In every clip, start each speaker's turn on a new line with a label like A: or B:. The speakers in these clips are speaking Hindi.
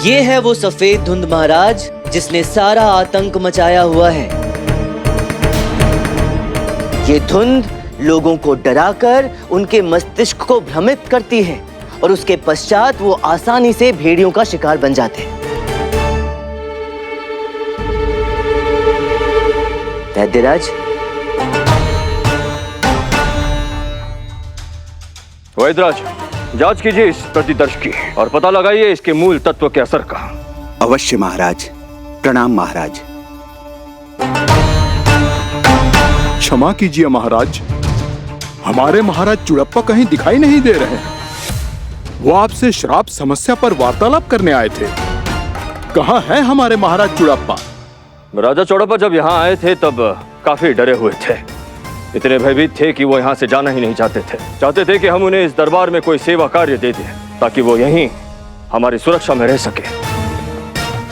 A: ये है वो सफेद धुंध महाराज जिसने सारा आतंक मचाया हुआ है। ये धुंध लोगों को डराकर उनके मस्तिष्क को भ्रमित करती है और उसके पश्चात वो आसानी से भेड़ियों का शिकार बन जाते हैं। वैद्यराज,
B: वैद्यराज, जांच कीजिए इस प्रतिदर्श की और पता लगाइए इसके मूल तत्व के असर का।
C: अवश्य महाराज। प्रणाम महाराज।
D: क्षमा कीजिए महाराज, हमारे महाराज चुड़प्पा कहीं दिखाई नहीं दे रहे हैं। वो आपसे श्राप समस्या पर वार्तालाप करने आए थे। कहाँ है हमारे महाराज चुड़प्पा?
B: राजा चौड़प्पा जब यहाँ आए थे तब काफी डरे हुए थे। इतने भयभीत थे कि वो यहाँ से जाना ही नहीं चाहते थे कि हम उन्हें इस दरबार में कोई सेवा कार्य दे दें ताकि वो यहीं हमारी सुरक्षा में रह सके।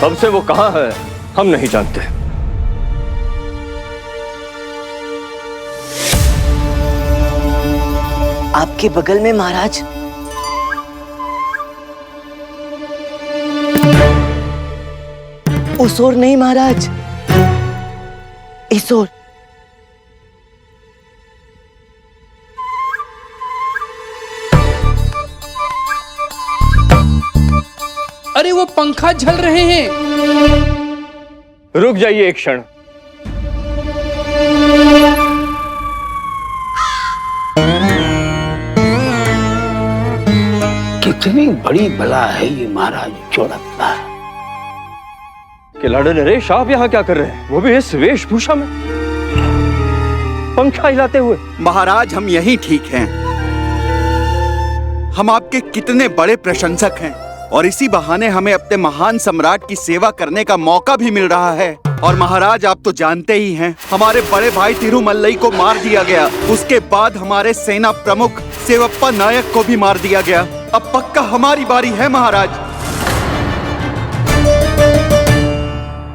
B: तब से वो कहाँ है हम नहीं जानते।
A: आपके बगल में महाराज। उस ओर नहीं महाराज, इस ओर।
E: अरे वो पंखा झल रहे हैं।
B: रुक जाइए एक क्षण।
F: कितनी बड़ी बला है ये महाराज चौड़प्पा।
B: खिलाड़ी नरेश, आप यहाँ क्या कर रहे हैं, वो भी इस वेशभूषा में, पंखा हिलाते हुए?
C: महाराज, हम यहीं ठीक हैं। हम आपके कितने बड़े प्रशंसक हैं और इसी बहाने हमें अपने महान सम्राट की सेवा करने का मौका भी मिल रहा है। और महाराज, आप तो जानते ही हैं, हमारे बड़े भाई तिरुमल्लई को मार दिया गया। उसके बाद हमारे सेना प्रमुख सेवप्पा नायक को भी मार दिया गया। अब पक्का हमारी बारी है महाराज।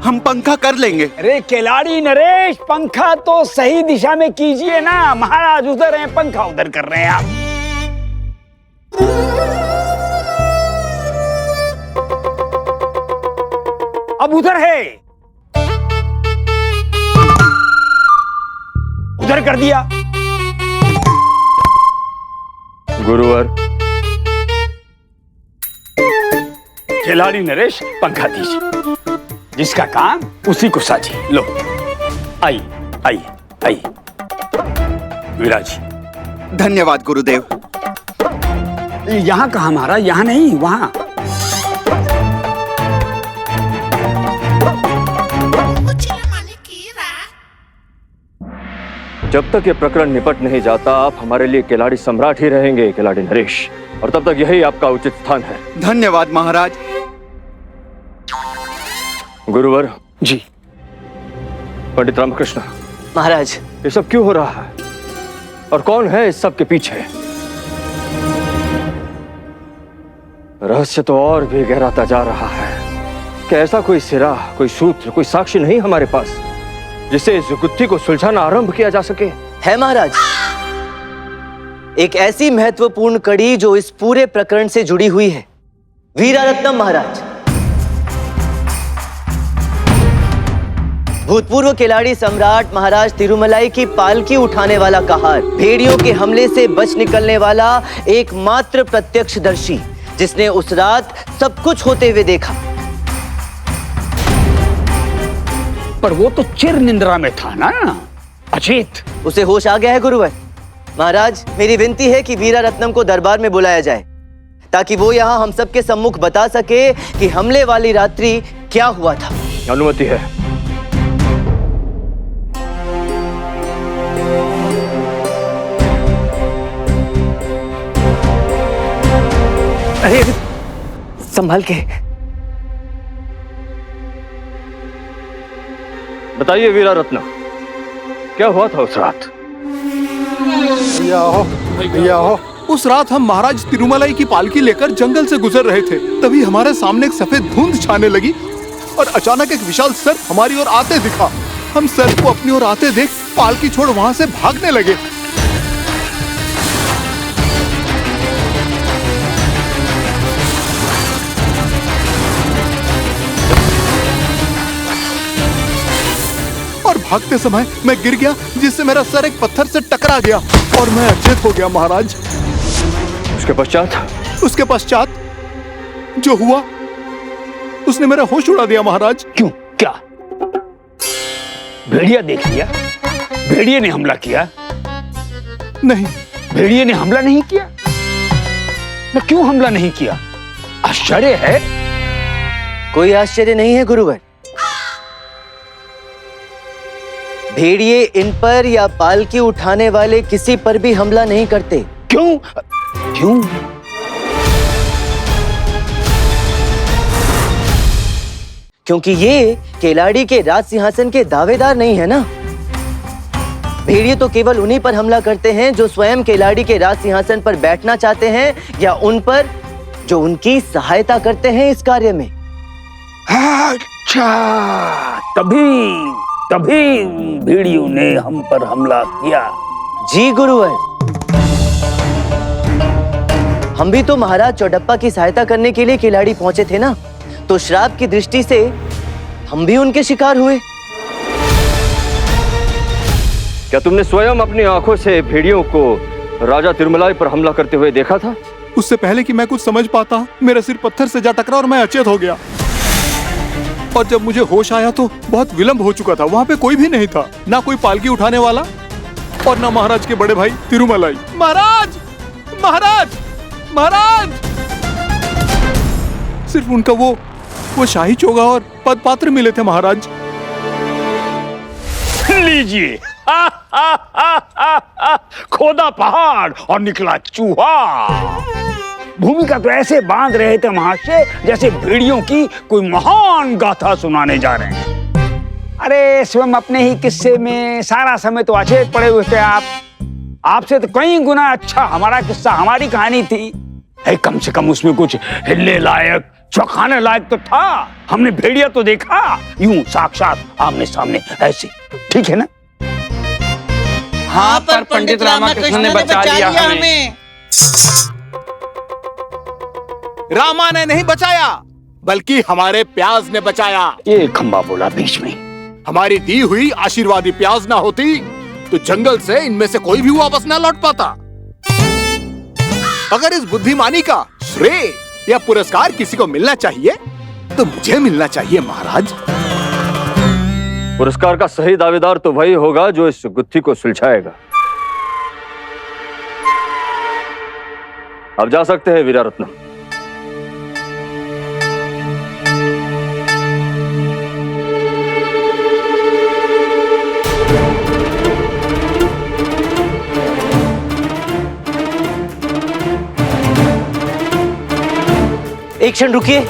C: हम पंखा कर लेंगे।
F: अरे खिलाड़ी नरेश, पंखा तो सही दिशा में कीजिए ना। महाराज उधर हैं, पंखा उधर कर रहे हैं आप। अब उधर है, उधर कर दिया।
B: गुरुवर।
F: खिलाड़ी नरेश, पंखा दीजिए। जिसका काम उसी को साझी। लो, आई आई आई। विराज।
C: धन्यवाद गुरुदेव।
F: यहाँ कहाँ महाराज? यहाँ नहीं, वहाँ।
B: जब तक ये प्रकरण निपट नहीं जाता आप हमारे लिए खिलाड़ी सम्राट ही रहेंगे खिलाड़ी नरेश, और तब तक यही आपका उचित स्थान है।
C: धन्यवाद महाराज।
B: गुरुवर
F: जी।
B: पंडित रामकृष्ण
A: महाराज,
B: ये सब क्यों हो रहा है और कौन है इस सब के पीछे? रहस्य तो और भी गहराता जा रहा है। क्या ऐसा कोई सिरा, कोई सूत्र, कोई साक्षी नहीं हमारे पास जिससे इस गुत्थी को सुलझाना आरंभ किया जा सके?
A: है महाराज, एक ऐसी महत्वपूर्ण कड़ी जो इस पूरे प्रकरण से जुड़ी हुई है। वीरारत्नम महाराज, भूतपूर्व खिलाड़ी सम्राट महाराज तिरुमलाई की पालकी उठाने वाला कहार, भेड़ियों के हमले से बच निकलने वाला एकमात्र प्रत्यक्षदर्शी जिसने उस रात सब कुछ होते हुए देखा।
F: पर वो तो चिर निंद्रा में था ना, अचेत।
A: उसे होश आ गया है गुरुवर। महाराज, मेरी विनती है कि वीरारत्नम को दरबार में बुलाया जाए ताकि वो यहाँ हम सबके सम्मुख बता सके कि हमले वाली रात्रि क्या हुआ था।
B: अनुमति है।
A: अरे संभाल के।
B: बताइए वीरारत्न, क्या हुआ था उस रात?
D: भैया हो, उस रात हम महाराज तिरुमलाई की पालकी लेकर जंगल से गुजर रहे थे। तभी हमारे सामने एक सफेद धुंध छाने लगी और अचानक एक विशाल सर्प हमारी ओर आते दिखा। हम सर्प को अपनी ओर आते देख पालकी छोड़ वहां से भागने लगे। और भागते समय मैं गिर गया, जिससे मेरा सर एक पत्थर से टकरा गया और मैं अचेत हो गया महाराज। उसके पश्चात जो हुआ उसने मेरा होश उड़ा दिया महाराज।
F: क्यों? क्या भेड़िया देख लिया? भेड़िए ने हमला किया?
D: नहीं,
F: भेड़िए ने हमला नहीं किया ना? क्यों हमला नहीं किया? आश्चर्य है।
A: कोई आश्चर्य नहीं है गुरुवर। भेड़िए इन पर या पालकी उठाने वाले किसी पर भी हमला नहीं करते।
F: क्यों? क्यों?
A: क्योंकि ये केलाड़ी के राज सिंहासन के दावेदार नहीं है ना। भेड़िए तो केवल उन्हीं पर हमला करते हैं जो स्वयं केलाड़ी के राज सिंहासन पर बैठना चाहते हैं या उन पर जो उनकी सहायता करते हैं इस कार्य में।
F: अच्छा, तभी भेड़ियों ने हम पर हमला किया।
A: जी गुरुवर, हम भी तो महाराज चौडप्पा की सहायता करने के लिए केलाड़ी पहुंचे थे ना, तो श्राप की दृष्टि से हम भी उनके शिकार हुए।
B: क्या तुमने स्वयं अपनी आंखों से भेड़ियों को राजा तिरुमलाई पर हमला करते हुए देखा था?
D: उससे पहले कि मैं कुछ समझ पाता, मेरा सिर पत्थर से जा टकरा और मैं अचेत हो गया। और जब मुझे होश आया तो बहुत विलंब हो चुका था। वहां पे कोई भी नहीं था, ना कोई पालकी उठाने वाला और ना महाराज के बड़े भाई तिरुमलाई। महाराज, महाराज, महाराज! सिर्फ उनका वो शाही चोगा और पद पात्र मिले थे महाराज।
F: लीजिए, खोदा पहाड़ और निकला चूहा। भूमिका तो ऐसे बांध रहे थे महाशय जैसे भेड़ियों की कोई महान गाथा सुनाने जा रहे हैं। अरे स्वयं अपने ही किस्से में सारा समय तो अचेत पड़े हुए थे आप। आपसे तो कई गुना अच्छा हमारा किस्सा, हमारी कहानी थी। कम से कम उसमें कुछ हिलने लायक, चौंकाने लायक तो था। हमने भेड़िया तो देखा यूं साक्षात आमने सामने ऐसे, ठीक है ना?
G: हाँ, पर पंडित रामाकृष्ण ने बचा लिया हमें।
D: रामा ने नहीं बचाया, बल्कि हमारे प्याज ने बचाया।
F: ये खंबा बोला बीच में।
D: हमारी दी हुई आशीर्वादी प्याज ना होती तो जंगल से इनमें से कोई भी वापस ना लौट पाता। अगर इस बुद्धिमानी का श्रेय या पुरस्कार किसी को मिलना चाहिए तो मुझे मिलना चाहिए महाराज।
B: पुरस्कार का सही दावेदार तो वही होगा जो इस गुत्थी को सुलझाएगा। अब जा सकते हैं वीरारत्नम।
A: एक क्षण रुकिए।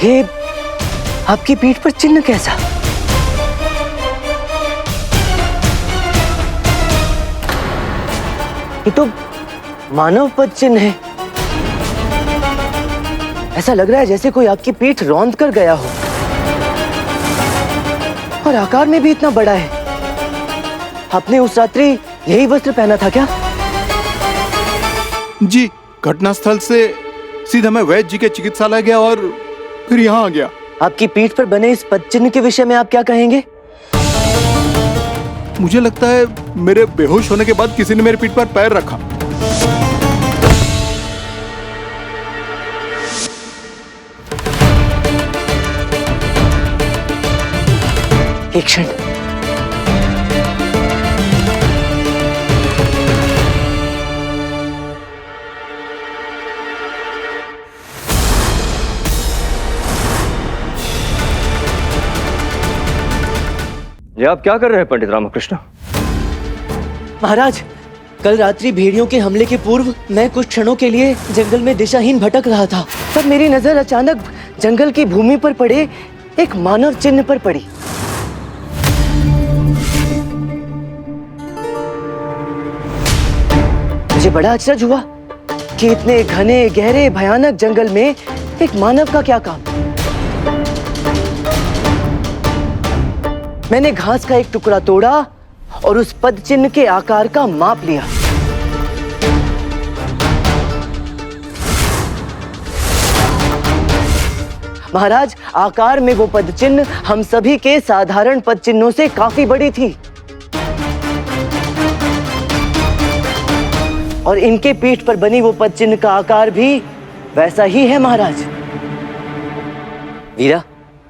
A: ये आपकी पीठ पर चिन्ह कैसा? ये तो मानव पद चिन्ह है। ऐसा लग रहा है जैसे कोई आपकी पीठ रौंद कर गया हो, और आकार में भी इतना बड़ा है। आपने उस रात्रि यही वस्त्र पहना था क्या?
D: जी, घटनास्थल से सीधा मैं वैद्य जी के चिकित्सालय गया और फिर यहाँ आ गया।
A: आपकी पीठ पर बने इस पद चिन्ह के विषय में आप क्या कहेंगे?
D: मुझे लगता है मेरे बेहोश होने के बाद किसी ने मेरे पीठ पर पैर रखा।
A: एक क्षण।
B: ये आप क्या कर रहे हैं पंडित रामकृष्ण?
A: महाराज, कल रात्रि भेड़ियों के हमले के पूर्व मैं कुछ क्षणों के लिए जंगल में दिशाहीन भटक रहा था, तब मेरी नजर अचानक जंगल की भूमि पर पड़े एक मानव चिन्ह पर पड़ी। मुझे बड़ा आश्चर्य हुआ कि इतने घने, गहरे, भयानक जंगल में एक मानव का क्या काम। मैंने घास का एक टुकड़ा तोड़ा और उस पद चिन्ह के आकार का माप लिया। महाराज, आकार में वो पद चिन्ह हम सभी के साधारण पद चिन्हों से काफी बड़ी थी और इनके पीठ पर बनी वो पद चिन्ह का आकार भी वैसा ही है। महाराज, वीरा,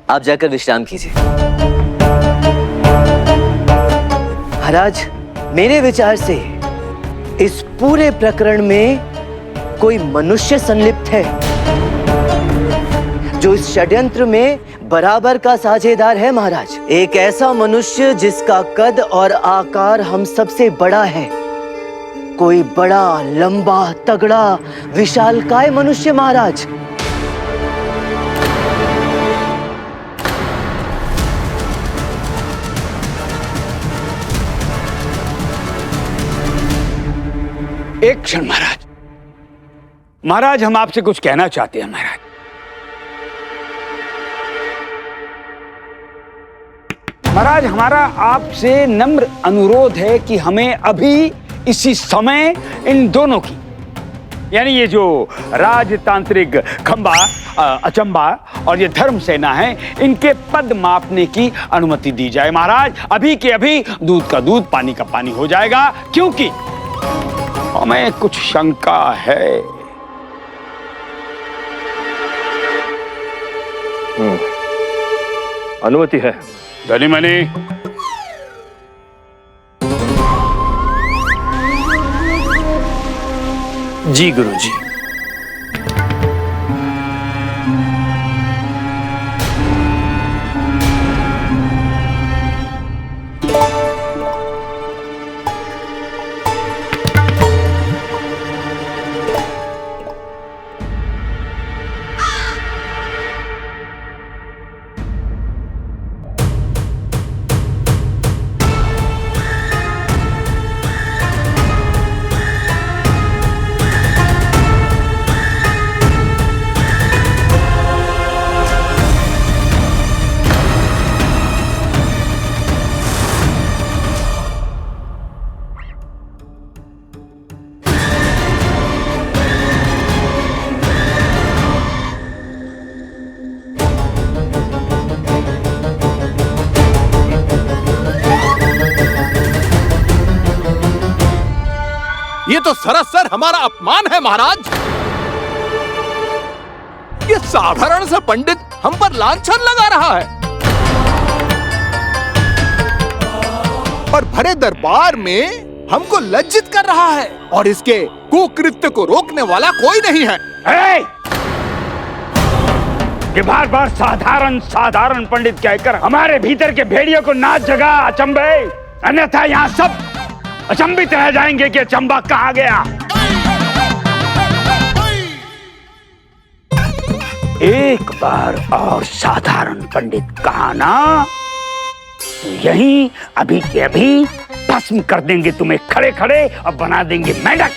A: आप जाकर विश्राम कीजिए। महाराज, मेरे विचार से इस पूरे प्रकरण में कोई मनुष्य संलिप्त है जो इस षड्यंत्र में बराबर का साझेदार है। महाराज, एक ऐसा मनुष्य जिसका कद और आकार हम सबसे बड़ा है, कोई बड़ा, लंबा, तगड़ा, विशालकाय मनुष्य। महाराज,
F: एक क्षण महाराज, महाराज हम आपसे कुछ कहना चाहते हैं। महाराज, महाराज हमारा आपसे नम्र अनुरोध है कि हमें अभी इसी समय इन दोनों की, यानी ये जो राजतांत्रिक खंबा, अचंबा और ये धर्म सेना है, इनके पद मापने की अनुमति दी जाए। महाराज, अभी के अभी दूध का दूध, पानी का पानी हो जाएगा, क्योंकि हमें कुछ शंका है।
B: अनुमति है
F: धनी मनी।
H: जी गुरुजी।
D: ये तो सरासर हमारा अपमान है महाराज। ये साधारण सा पंडित हम पर लांछन लगा रहा है और भरे दरबार में हमको लज्जित कर रहा है, और इसके कुकृत्य को रोकने वाला कोई नहीं है।
F: ये बार बार साधारण साधारण पंडित कहकर हमारे भीतर के भेड़ियों को ना जगा अचंबे, अन्यथा यहाँ सब अचंबित रह जाएंगे कि अचंबा कहाँ गया। एक बार और साधारण पंडित कहा ना, तो यही अभी के अभी भस्म कर देंगे तुम्हें खड़े खड़े और बना देंगे मेंढक,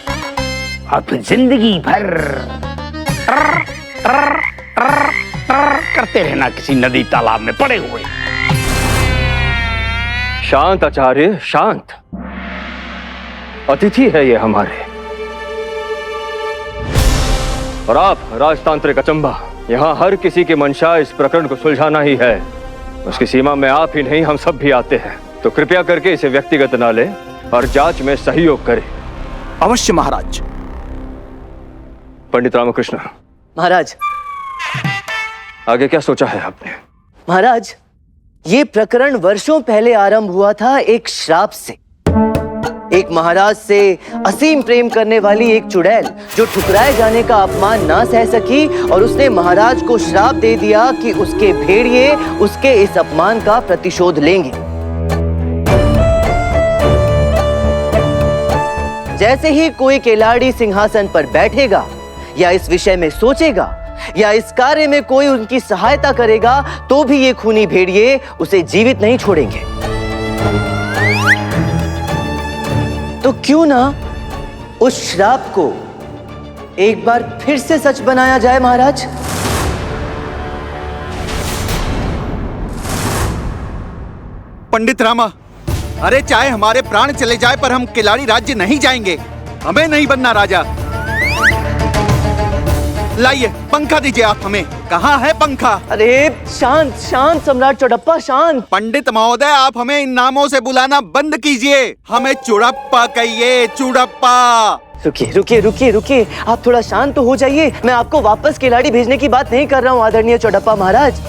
F: और फिर जिंदगी भर करते रहना किसी नदी तालाब में पड़े हुए।
B: शांत आचार्य, शांत। अतिथि है ये हमारे, और आप राजतांत्रिक अचंबा, यहाँ हर किसी की मंशा इस प्रकरण को सुलझाना ही है। उसकी सीमा में आप ही नहीं, हम सब भी आते हैं, तो कृपया करके इसे व्यक्तिगत न ले और जांच में सहयोग करें।
D: अवश्य महाराज।
B: पंडित रामकृष्ण।
A: महाराज,
B: आगे क्या सोचा है आपने?
A: महाराज, ये प्रकरण वर्षों पहले आरंभ हुआ था एक श्राप से। एक महाराज से असीम प्रेम करने वाली एक चुड़ैल जो ठुकराए जाने का अपमान ना सह सकी, और उसने महाराज को श्राप दे दिया कि उसके भेड़िए उसके इस अपमान का प्रतिशोध लेंगे। जैसे ही कोई खिलाड़ी सिंहासन पर बैठेगा या इस विषय में सोचेगा या इस कार्य में कोई उनकी सहायता करेगा, तो भी ये खूनी भेड़िए उसे जीवित नहीं छोड़ेंगे। तो क्यों ना उस श्राप को एक बार फिर से सच बनाया जाए महाराज?
C: पंडित रामा, अरे चाहे हमारे प्राण चले जाए पर हम खिलाड़ी राज्य नहीं जाएंगे। हमें नहीं बनना राजा। लाइए पंखा दीजिए आप हमें। कहाँ है पंखा?
A: अरे शांत शांत सम्राट चौड़प्पा, शांत।
C: पंडित महोदय, आप हमें इन नामों से बुलाना बंद कीजिए। हमें चुड़प्पा कहिए, चुड़प्पा।
A: रुकिए रुकिए रुकिए रुकिए, आप थोड़ा शांत तो हो जाइए। मैं आपको वापस खिलाड़ी भेजने की बात नहीं कर रहा हूँ आदरणीय चौड़प्पा महाराज।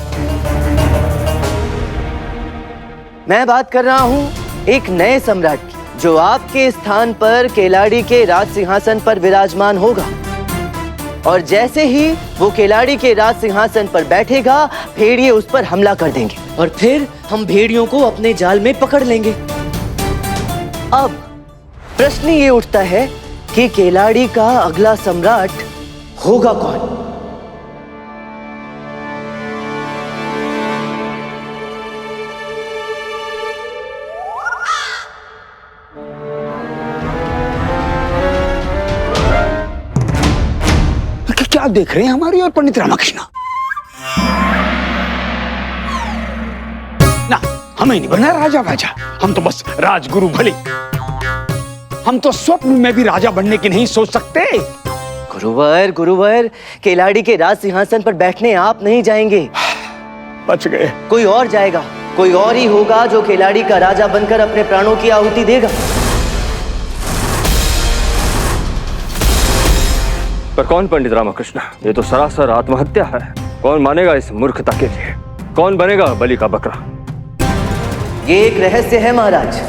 A: मैं बात कर रहा हूँ एक नए सम्राट की, जो आपके स्थान पर खिलाड़ी के राज सिंहासन पर विराजमान होगा। और जैसे ही वो खिलाड़ी के राज सिंहासन पर बैठेगा, भेड़िए उस पर हमला कर देंगे और फिर हम भेड़ियों को अपने जाल में पकड़ लेंगे। अब प्रश्न ये उठता है कि खिलाड़ी का अगला सम्राट होगा कौन?
F: क्या देख रहे हैं हमारी और पंडित रामकृष्ण? ना, हमें नहीं बना राजा वाजा। हम तो बस राजगुरु भले। हम तो स्वप्न में भी राजा बनने की नहीं सोच सकते।
A: गुरुवर गुरुवर, खिलाड़ी के राज सिंहासन पर बैठने आप नहीं जाएंगे।
F: बच गए।
A: कोई और जाएगा, कोई और ही होगा जो खिलाड़ी का राजा बनकर अपने प्राणों की आहुति देगा।
B: पर कौन पंडित रामकृष्ण? ये तो सरासर आत्महत्या है। कौन मानेगा इस मूर्खता के लिए? कौन बनेगा बलि का बकरा?
A: ये एक रहस्य है महाराज,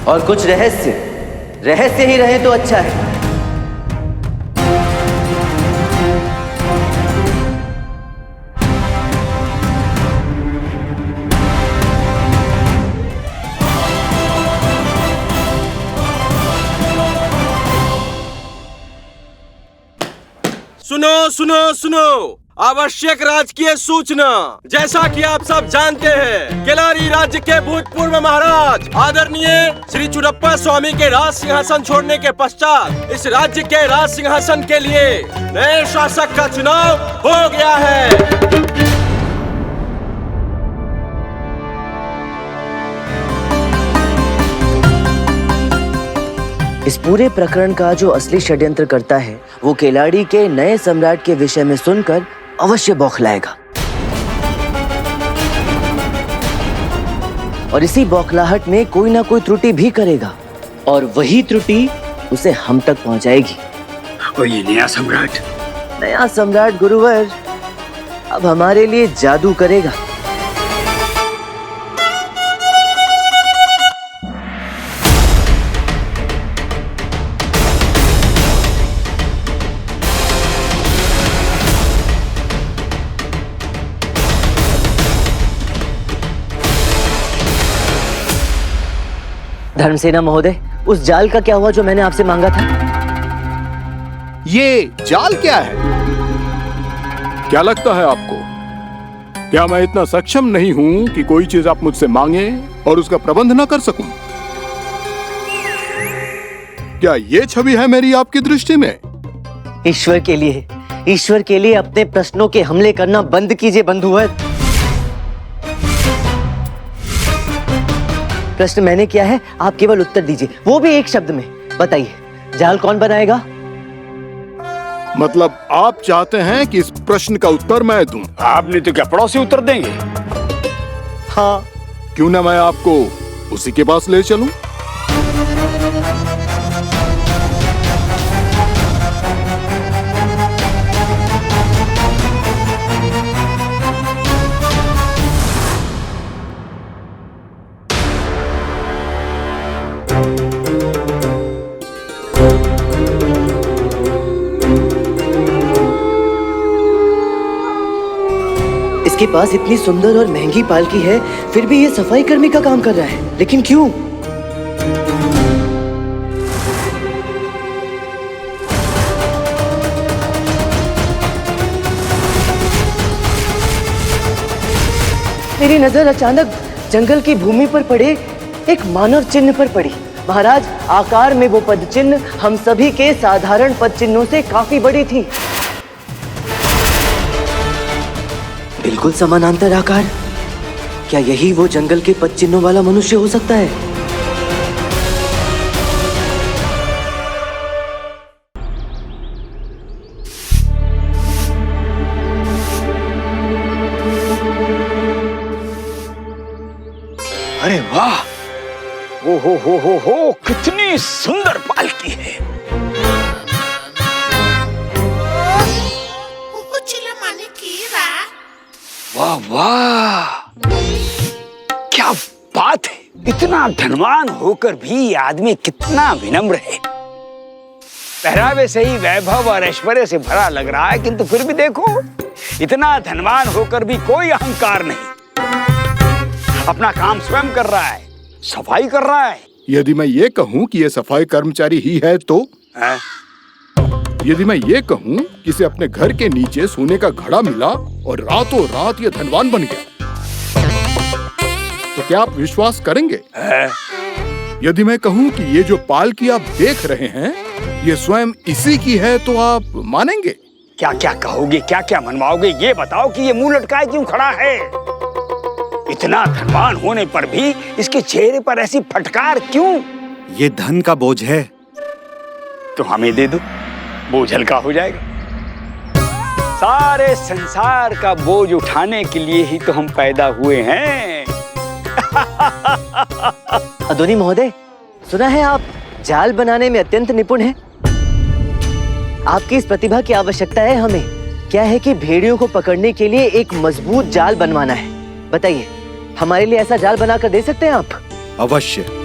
A: और कुछ रहस्य ही रहे तो अच्छा है।
H: सुनो सुनो सुनो, आवश्यक राजकीय सूचना। जैसा कि आप सब जानते हैं, खिलाड़ी राज्य के भूतपूर्व महाराज आदरणीय श्री चुड़प्पा स्वामी के राज सिंहासन छोड़ने के पश्चात इस राज्य के राज सिंहासन के लिए नए शासक का चुनाव हो गया है।
A: इस पूरे प्रकरण का जो असली षड्यंत्र करता है, वो खिलाड़ी के नए सम्राट के विषय में सुनकर अवश्य बौखलाएगा, और इसी बौखलाहट में कोई ना कोई त्रुटि भी करेगा, और वही त्रुटि उसे हम तक पहुंचाएगी।
F: और ये
A: नया सम्राट गुरुवर अब हमारे लिए जादू करेगा। धर्मसेना महोदय, उस जाल का क्या हुआ जो मैंने आपसे मांगा था?
D: ये जाल क्या है? क्या लगता है आपको? क्या मैं इतना सक्षम नहीं हूं कि कोई चीज आप मुझसे मांगे और उसका प्रबंध न कर सकूं? क्या ये छवि है मेरी आपकी दृष्टि में?
A: ईश्वर के लिए अपने प्रश्नों के हमले करना बंद कीजिए बंधुवर। प्रश्न मैंने किया है, आप केवल उत्तर दीजिए, वो भी एक शब्द में। बताइए, जाल कौन बनाएगा?
D: मतलब आप चाहते हैं कि इस प्रश्न का उत्तर मैं दूं?
F: आपने तो क्या पड़ोसी उत्तर देंगे?
D: हाँ, क्यों ना मैं आपको उसी के पास ले चलूं?
A: इसके पास इतनी सुंदर और महंगी पालकी है, फिर भी ये सफाई कर्मी का काम कर रहा है। लेकिन क्यों? मेरी नजर अचानक जंगल की भूमि पर पड़े एक मानव चिन्ह पर पड़ी। महाराज, आकार में वो पद चिन्ह हम सभी के साधारण पद चिन्हों से काफी बड़ी थी। बिल्कुल समानांतर आकार, क्या यही वो जंगल के पद चिन्हों वाला मनुष्य हो सकता है?
F: अरे वाह, ओ हो, कितनी सुंदर पालकी है। वाह वाह, क्या बात है। इतना धनवान होकर भी ये आदमी कितना विनम्र है। पहरावे से ही वैभव और ऐश्वर्य से भरा लग रहा है, किंतु फिर भी देखो, इतना धनवान होकर भी कोई अहंकार नहीं। अपना काम स्वयं कर रहा है, सफाई कर रहा है।
D: यदि मैं ये कहूँ कि ये सफाई कर्मचारी ही है तो? यदि मैं ये कहूँ कि इसे अपने घर के नीचे सोने का घड़ा मिला और रातों रात ये धनवान बन गया, तो क्या आप विश्वास करेंगे? यदि मैं कहूँ कि ये जो पालकी आप देख रहे हैं ये स्वयं इसी की है, तो आप मानेंगे?
F: क्या क्या कहोगे, क्या क्या मनवाओगे, ये बताओ कि ये मुंह लटकाए क्यों खड़ा है? इतना धनवान होने पर भी इसके चेहरे पर ऐसी फटकार क्यों?
C: ये धन का बोझ है।
F: तो हमें दे दो, बोझ हल्का हो जाएगा। सारे संसार का बोझ उठाने के लिए ही तो हम पैदा हुए हैं।
A: अदोनी महोदय, सुना है आप जाल बनाने में अत्यंत निपुण हैं। आपकी इस प्रतिभा की आवश्यकता है हमें। क्या है कि भेड़ियों को पकड़ने के लिए एक मजबूत जाल बनवाना है। बताइए, हमारे लिए ऐसा जाल बनाकर दे सकते हैं आप?
C: अवश्य।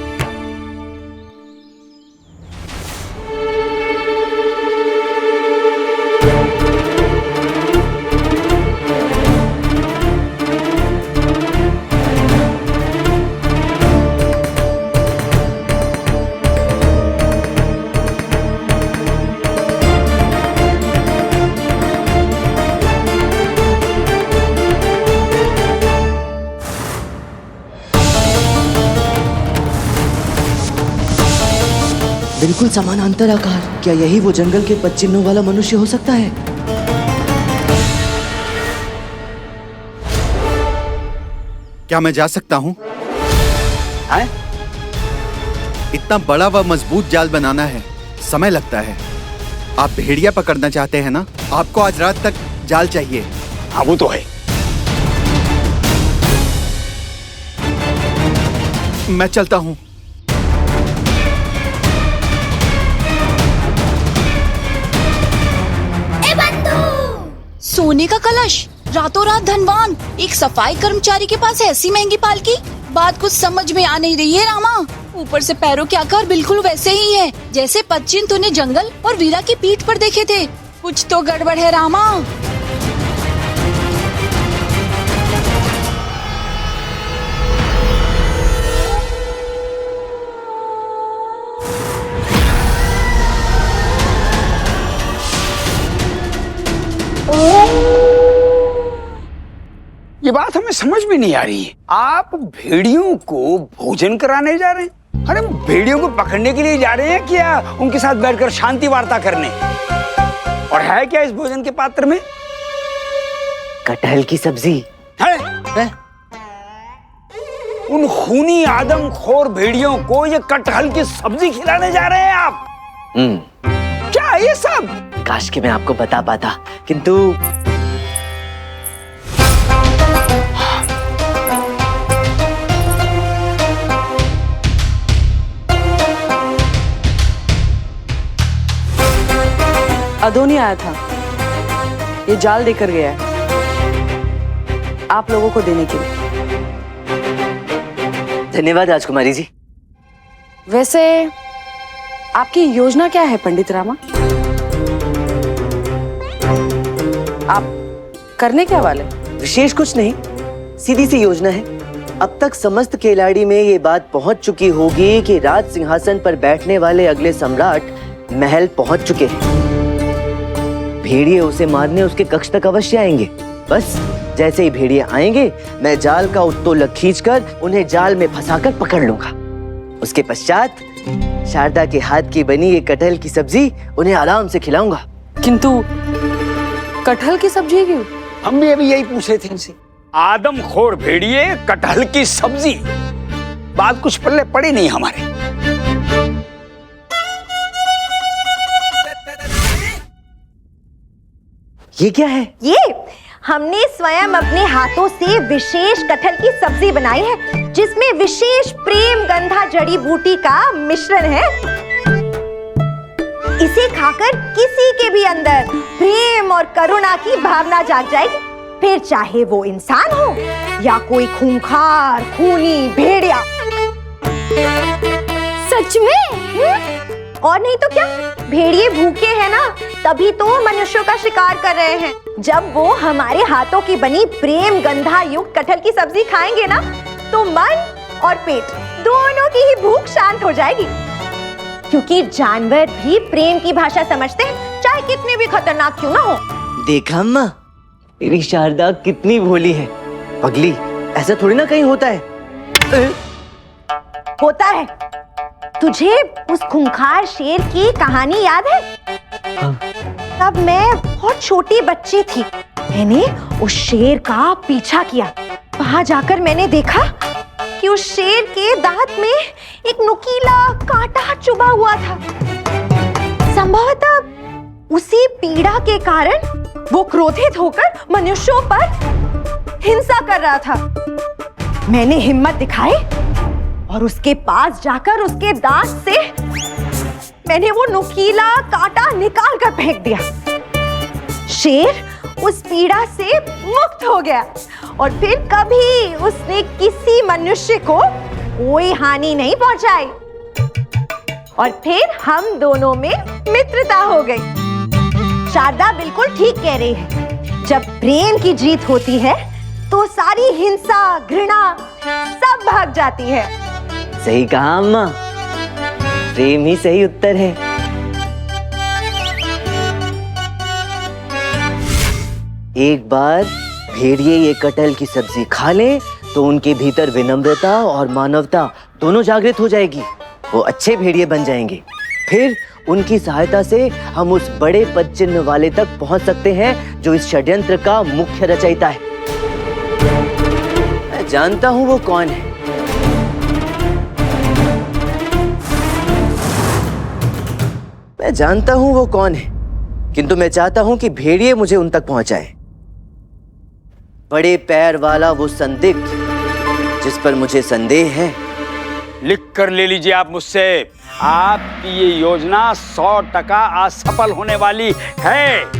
A: बिल्कुल समानांतर आकार। क्या यही वो जंगल के पद चिन्हों वाला मनुष्य हो सकता है?
C: क्या मैं जा सकता हूँ? इतना बड़ा व मजबूत जाल बनाना है, समय लगता है। आप भेड़िया पकड़ना चाहते हैं ना? आपको आज रात तक जाल चाहिए।
F: हाँ, वो तो है।
C: मैं चलता हूँ।
I: सोने का कलश, रातों रात धनवान, एक सफाई कर्मचारी के पास ऐसी महंगी पालकी। बात कुछ समझ में आ नहीं रही है रामा। ऊपर से पैरों के आकार बिल्कुल वैसे ही है जैसे पदचिन्ह तूने जंगल और वीरा की पीठ पर देखे थे। कुछ तो गड़बड़ है रामा।
F: ये बात हमें समझ में नहीं आ रही है। आप भेड़ियों को भोजन कराने जा रहे हैं? अरे भेड़ियों को पकड़ने के लिए जा रहे हैं क्या उनके साथ बैठकर शांति वार्ता करने? और है क्या इस भोजन के पात्र में?
A: कटहल की सब्जी
F: है? उन खूनी आदमखोर भेड़ियों को ये कटहल की सब्जी खिलाने जा रहे हैं आप? क्या है ये सब?
A: काश कि मैं आपको बता पाता, किंतु
J: अदोनी आया था, ये जाल देकर गया है आप लोगों को देने के लिए।
A: धन्यवाद राजकुमारी जी।
J: वैसे आपकी योजना क्या है पंडित रामा? आप करने क्या वाले?
A: विशेष कुछ नहीं, सीधी सी योजना है। अब तक समस्त खिलाड़ी में ये बात पहुंच चुकी होगी कि राज सिंहासन पर बैठने वाले अगले सम्राट महल पहुंच चुके हैं। भेड़िए उसे मारने उसके कक्ष तक अवश्य आएंगे। बस जैसे ही भेड़िए आएंगे, मैं जाल का उत्तोलक खींचकर उन्हें जाल में फंसाकर पकड़ लूंगा। उसके पश्चात शारदा के हाथ की बनी ये कटहल की सब्जी उन्हें आराम से खिलाऊंगा।
J: किंतु कटहल की सब्जी क्यों?
F: हम भी अभी यही पूछे थे इनसे। आदमखोर भेड़िए, कटहल की सब्जी, बात कुछ पल्ले पड़ी नहीं हमारे।
A: ये क्या है?
K: ये हमने स्वयं अपने हाथों से विशेष कटहल की सब्जी बनाई है, जिसमें विशेष प्रेम गंधा जड़ी बूटी का मिश्रण है। इसे खाकर किसी के भी अंदर प्रेम और करुणा की भावना जाग जाएगी, फिर चाहे वो इंसान हो या कोई खूंखार खूनी भेड़िया। सच में? और नहीं तो क्या, भेड़िए भूखे हैं ना, तभी तो मनुष्यों का शिकार कर रहे हैं। जब वो हमारे हाथों की बनी प्रेम गंधा युक्त कटहल की सब्जी खाएंगे ना, तो मन और पेट दोनों की ही भूख शांत हो जाएगी। क्योंकि जानवर भी प्रेम की भाषा समझते हैं, चाहे कितने भी खतरनाक क्यों ना हो।
A: देखा अम्मा, मेरी शारदा कितनी भोली है। पगली, ऐसा थोड़ी ना कहीं होता है।
K: होता है। तुझे उस खूंखार शेर की कहानी याद है? तब मैं बहुत छोटी बच्ची थी, मैंने उस शेर का पीछा किया। वहां जाकर मैंने देखा कि उस शेर के दांत में एक नुकीला कांटा चुभा हुआ था। संभवतः उसी पीड़ा के कारण वो क्रोधित होकर मनुष्यों पर हिंसा कर रहा था। मैंने हिम्मत दिखाई और उसके पास जाकर उसके दांत से मैंने वो नुकीला कांटा निकाल कर फेंक दिया। शेर उस पीड़ा से मुक्त हो गया और फिर कभी उसने किसी मनुष्य को कोई हानि नहीं पहुंचाई। और फिर हम दोनों में मित्रता हो गई। शारदा बिल्कुल ठीक कह रही है, जब प्रेम की जीत होती है तो सारी हिंसा घृणा सब भाग जाती है।
A: सही कहा अम्मा, प्रेम ही सही उत्तर है। एक बार भेड़िए ये कटहल की सब्जी खा लें तो उनके भीतर विनम्रता और मानवता दोनों जागृत हो जाएगी। वो अच्छे भेड़िए बन जाएंगे। फिर उनकी सहायता से हम उस बड़े पद चिन्ह वाले तक पहुंच सकते हैं जो इस षड्यंत्र का मुख्य रचयिता है। मैं जानता हूं वो कौन है। मैं जानता हूं वो कौन है, किंतु मैं चाहता हूं कि भेड़िए मुझे उन तक पहुंचाए। बड़े पैर वाला वो संदिग्ध जिस पर मुझे संदेह है।
F: लिख कर ले लीजिए आप मुझसे, आपकी ये योजना 100% असफल होने वाली है।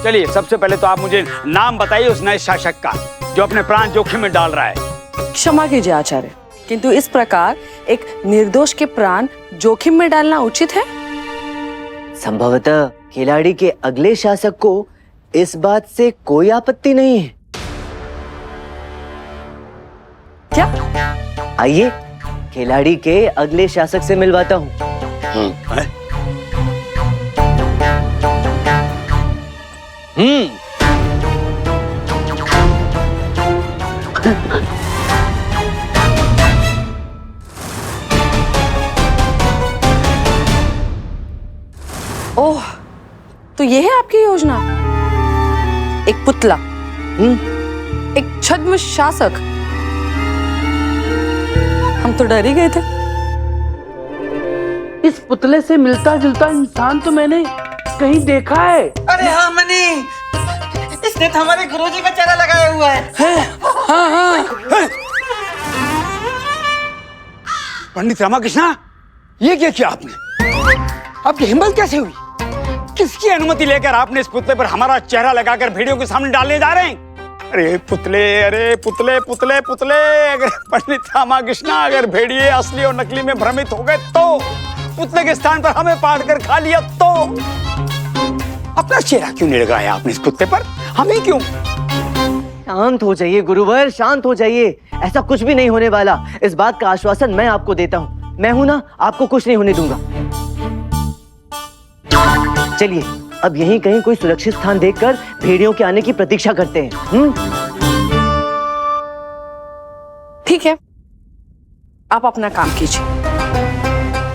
F: चलिए, सबसे पहले तो आप मुझे नाम बताइए उस नए शासक का जो अपने प्राण जोखिम में डाल रहा है।
J: क्षमा कीजिए आचार्य, किंतु इस प्रकार एक निर्दोष के प्राण जोखिम में डालना उचित है?
A: संभवतः खिलाड़ी के अगले शासक को इस बात से कोई आपत्ति नहीं है।
J: क्या?
A: आइए खिलाड़ी के अगले शासक से मिलवाता हूँ।
J: ओह, तो ये है आपकी योजना? एक पुतला, एक छद्म शासक। हम तो डर ही गए थे।
E: इस पुतले से मिलता जुलता इंसान तो मैंने कहीं देखा है।
G: अरे हाँ मनी, इसने तो हमारे गुरुजी का चेहरा लगाया हुआ है।
E: हाँ हाँ।
F: पंडित रामाकृष्णा, ये क्या किया आपने? आपकी हिम्मत कैसे हुई? किसकी अनुमति लेकर आपने इस पुतले पर हमारा चेहरा लगाकर भेड़ियों के सामने डालने जा रहे हैं? अरे पुतले, अगर पंडित रामाकृष्णा, अगर भेड़िए असली और नकली में भ्रमित हो गए तो, पुतले के स्थान पर हमें पाड़ कर खा लिया तो, अपना चेहरा क्यों नहीं लगाया आपने इस पुतले पर? हमें क्यों?
A: शांत हो जाइए गुरुवर, शांत हो जाइए। ऐसा कुछ भी नहीं होने वाला। इस बात का आश्वासन मैं आपको देता हूँ। मैं हूं ना, आपको कुछ नहीं होने दूंगा। चलिए, अब यहीं कहीं कोई सुरक्षित स्थान देखकर भेड़ियों के आने की प्रतीक्षा करते हैं।
J: ठीक है, आप अपना काम कीजिए,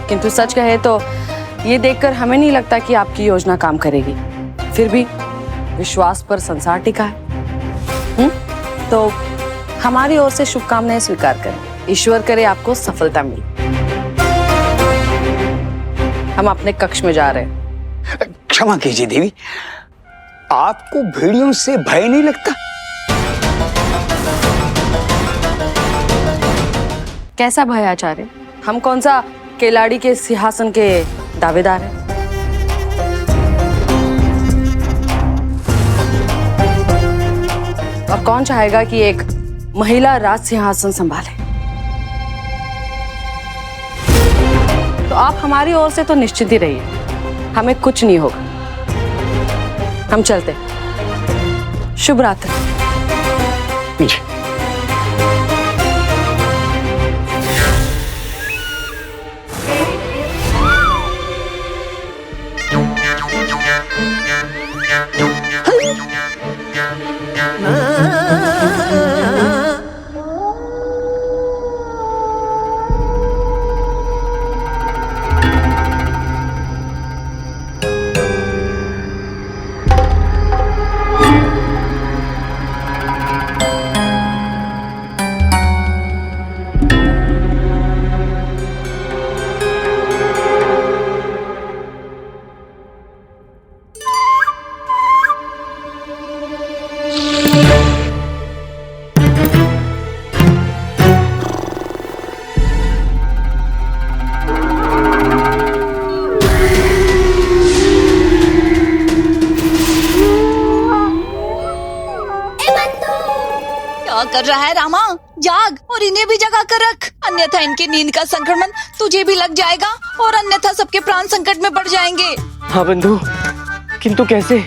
J: किंतु सच कहे तो ये देखकर हमें नहीं लगता कि आपकी योजना काम करेगी। फिर भी विश्वास पर संसार टिका है। तो हमारी ओर से शुभकामनाएं स्वीकार करें। ईश्वर करे आपको सफलता मिले। हम अपने कक्ष में जा रहे हैं।
F: क्षमा कीजिए देवी, आपको भेड़ियों से भय नहीं लगता?
J: कैसा भय आचार्य? हम कौन सा केलाड़ी के सिंहासन के दावेदार हैं? और कौन चाहेगा कि एक महिला राज सिंहासन संभाले? तो आप हमारी ओर से तो निश्चित ही रहिए, हमें कुछ नहीं होगा। हम चलते। शुभ रात्रि।
I: कर रहा है रामा? जाग और इन्हें भी जगा कर रख, अन्यथा इनकी नींद का संक्रमण तुझे भी लग जाएगा और अन्यथा सबके प्राण संकट में पड़ जाएंगे।
A: हाँ बंधु, किंतु कैसे?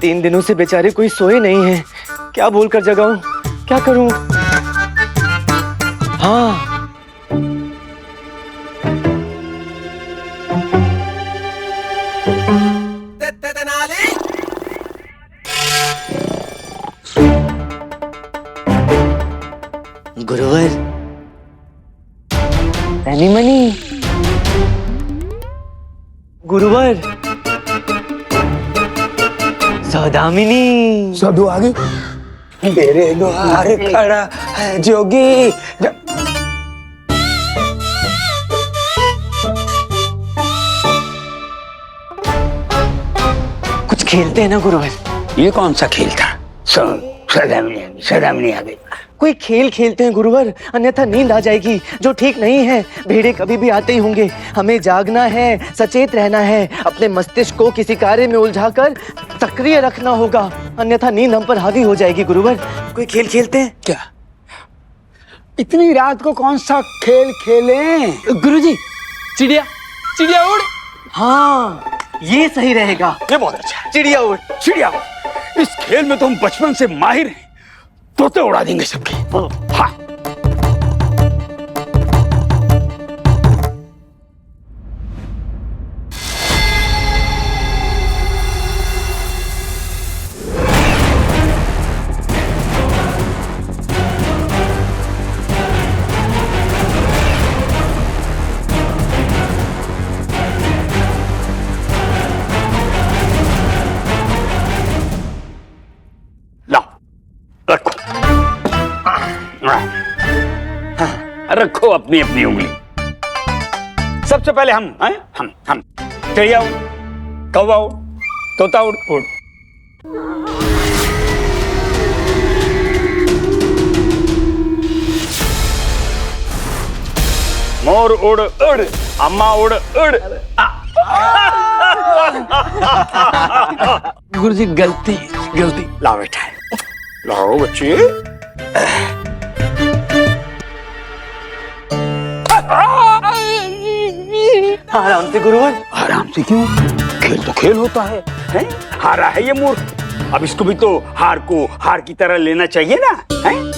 A: 3 दिनों से बेचारे कोई सोए नहीं हैं। क्या बोलकर जगाऊं? क्या करूं? हाँ, गुरुवर, मनी गुरुवर, सौदामिनी।
F: साधु आगे मेरे द्वार खड़ा है जोगी।
A: कुछ खेलते हैं ना गुरुवर?
F: ये कौन सा खेल था? सौदामिनी आ गई।
A: कोई खेल खेलते हैं गुरुवर, अन्यथा नींद आ जाएगी, जो ठीक नहीं है। भेड़े कभी भी आते ही होंगे। हमें जागना है, सचेत रहना है, अपने मस्तिष्क को किसी कार्य में उलझाकर सक्रिय रखना होगा, अन्यथा नींद हम पर हावी हो जाएगी। गुरुवर, कोई खेल खेलते हैं
F: क्या? इतनी रात को कौन सा खेल खेलें?
A: गुरुजी? चिड़िया उड़। हाँ, ये सही रहेगा।
F: ये बहुत अच्छा।
A: चिड़िया उड़।
F: इस खेल में तो हम बचपन से माहिर हैं, तोते उड़ा देंगे सबके। हाँ। रखो अपनी अपनी उंगली। सबसे पहले हम चिड़िया उड़, कौवा उड़, तोता उड़। मोर उड़ उड़, अम्मा उड़ उड़।
A: गुरुजी, गलती।
F: लाओ बेटा, लाओ बच्चे।
A: आराम से गुरुवर।
F: आराम से क्यों? खेल तो खेल होता है, हैं? हारा है ये मूर्ख, अब इसको भी तो हार को हार की तरह लेना चाहिए ना, हैं?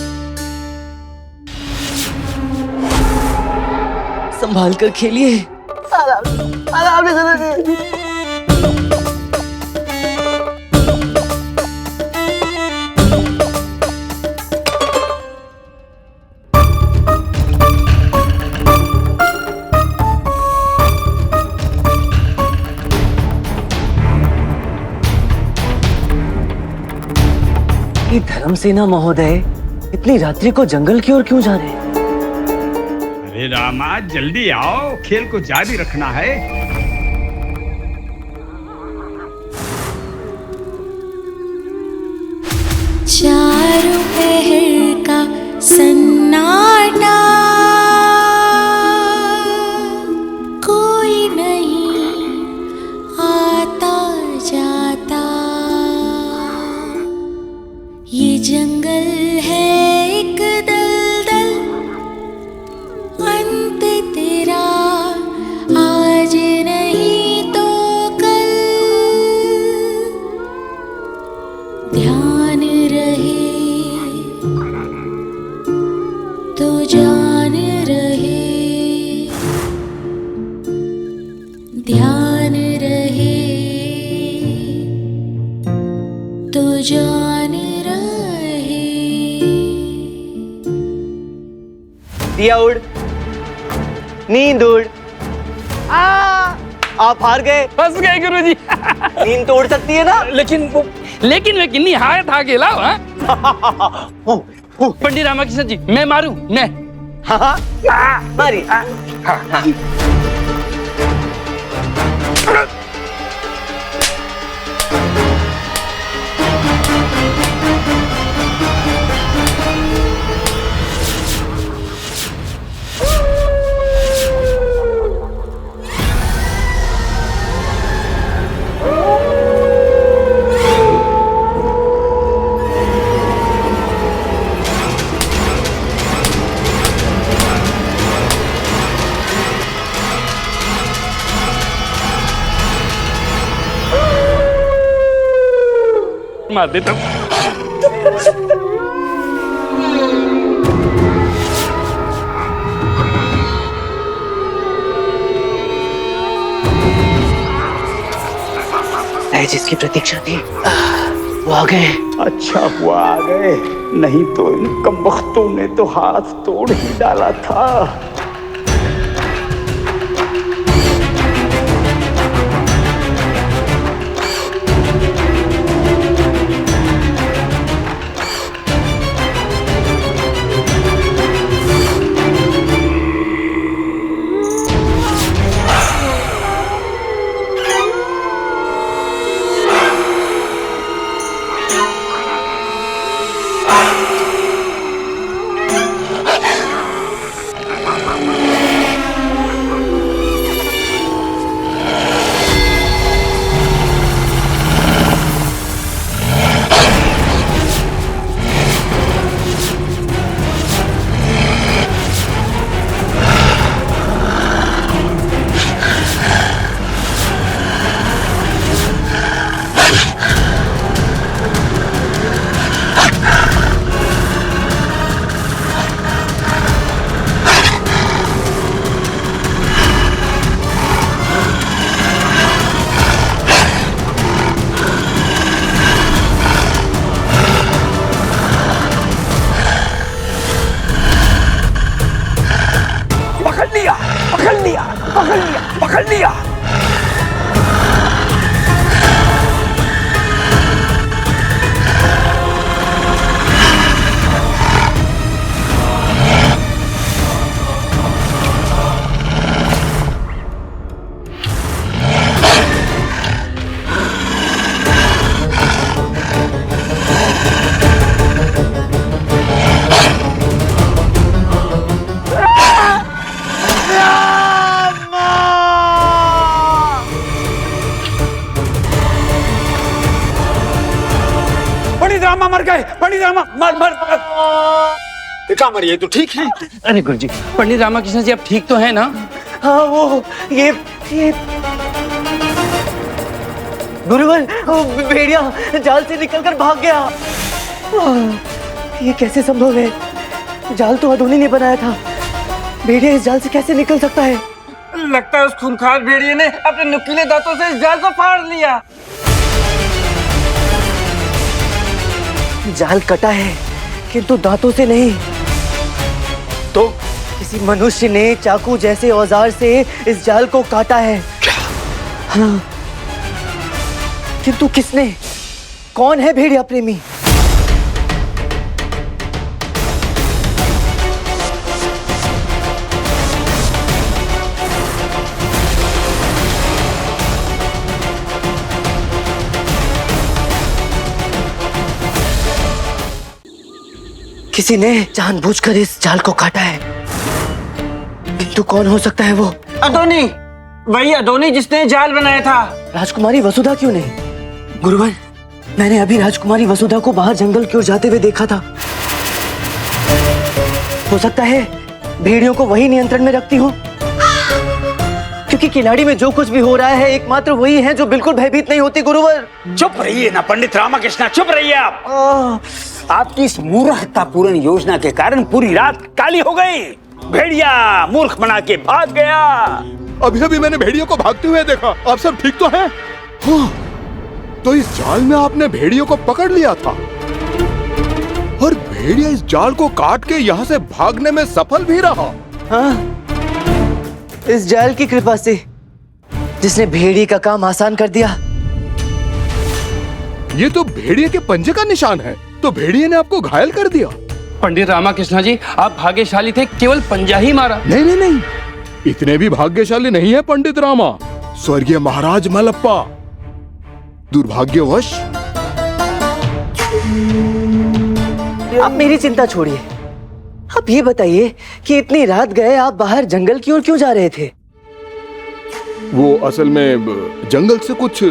A: संभाल कर खेलिए। आराम से। धर्म धर्मसेना महोदय इतनी रात्रि को जंगल की ओर क्यों जा रहे हैं?
F: अरे रामा जल्दी आओ, खेल को जारी रखना है।
I: चारों पहर का सन्नाटा, कोई नहीं आता जाता, ये जंगल है एक दलदल, अंत तेरा आज नहीं तो कल, ध्यान रहे तो जान रहे, ध्यान रहे तो जान रहे।
A: दिया उड़, नींद उड़। आप हार गए।
E: फंस गए गुरुजी।
A: नींद तो उड़ सकती है ना।
E: लेकिन मैं किन्नी हार था गेला हाँ? पंडित रामाकृष्ण जी, मैं मारूं? मैं
A: मारी।
E: मार देता हूँ।
A: जिसकी प्रतीक्षा थी वो आ गए।
F: अच्छा हुआ आ गए, नहीं तो इन कमबख्तों ने तो हाथ तोड़ ही डाला था। पकड़ लिया। रामा मर गए। पंडित रामा मर मर ये तो ठीक है।
E: अरे गुरुजी, पंडित रामाकृष्ण जी आप ठीक तो है ना?
A: हाँ वो ये गुरुवर भेड़िया जाल से निकलकर भाग गया। ये कैसे संभव है? जाल तो अधूनी ने बनाया था। भेड़िया इस जाल से कैसे निकल सकता है?
G: लगता है उस खूंखार भेड़िए ने अपने नुकीले दांतों से इस जाल को फाड़ लिया।
A: जाल कटा है किंतु दांतों से नहीं।
E: तो
A: किसी मनुष्य ने चाकू जैसे औजार से इस जाल को काटा है। हाँ, किंतु किसने? कौन है भेड़िया प्रेमी? किसी ने जानबूझकर इस जाल को काटा है, किंतु कौन हो सकता है वो?
G: अदोनी, वही अदोनी जिसने जाल बनाया था।
A: राजकुमारी वसुधा क्यों नहीं? गुरुवर, मैंने अभी राजकुमारी वसुधा को बाहर जंगल की ओर जाते हुए देखा था। हो सकता है भेड़ियों को वही नियंत्रण में रखती हो, क्योंकि किलाड़ी में जो कुछ भी हो रहा है एकमात्र वही है जो बिल्कुल भयभीत नहीं होती। गुरुवर
F: चुप रहिए ना पंडित रामकृष्ण, चुप रहिए आप। आपकी इस मूर्खतापूर्ण योजना के कारण पूरी रात काली हो गई। भेड़िया मूर्ख बना के भाग गया।
D: अभी अभी मैंने भेड़ियों को भागते हुए देखा। आप सब ठीक तो हैं? हाँ, तो इस जाल में आपने भेड़ियों को पकड़ लिया था और भेड़िया इस जाल को काट के यहाँ से भागने में सफल भी रहा।
A: हाँ, इस जाल की कृपा से जिसने भेड़ी का काम आसान कर दिया।
D: ये तो भेड़िए के पंजे का निशान है, तो भेड़िए ने आपको घायल कर दिया।
E: पंडित रामकृष्ण जी, आप भाग्यशाली थे, केवल पंजा ही मारा।
D: नहीं नहीं नहीं, इतने भी भाग्यशाली नहीं है पंडित रामा। स्वर्गीय महाराज मलप्पा दुर्भाग्यवश।
A: आप मेरी चिंता छोड़िए, आप ये बताइए कि इतनी रात गए आप बाहर जंगल की ओर क्यों जा रहे थे?
D: वो असल में जंगल से कुछ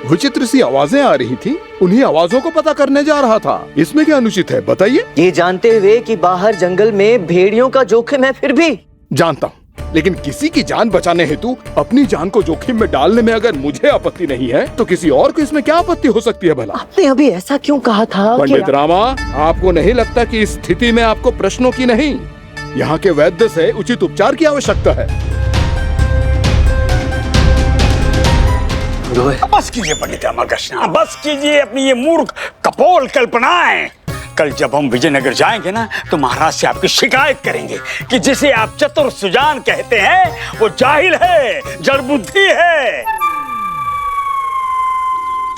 D: विचित्र सी आवाजें आ रही थी, उन्हीं आवाजों को पता करने जा रहा था। इसमें क्या अनुचित है बताइए?
A: ये जानते हुए कि बाहर जंगल में भेड़ियों का जोखिम है, फिर भी?
D: जानता हूँ, लेकिन किसी की जान बचाने हेतु अपनी जान को जोखिम में डालने में अगर मुझे आपत्ति नहीं है, तो किसी और को इसमें क्या आपत्ति हो सकती है भला?
A: आपने अभी ऐसा क्यों कहा था?
D: पंडित रामा, आपको नहीं लगता कि इस स्थिति में आपको प्रश्नों की नहीं, यहाँ के वैद्य से उचित उपचार की आवश्यकता है?
F: बस कीजिए पंडित रामकृष्ण, बस कीजिए अपनी ये मूर्ख कपोल कल्पनाएं। कल जब हम विजयनगर जाएंगे ना, तो महाराज से आपकी शिकायत करेंगे कि जिसे आप चतुर सुजान कहते हैं वो जाहिल है, जड़ बुद्धि है।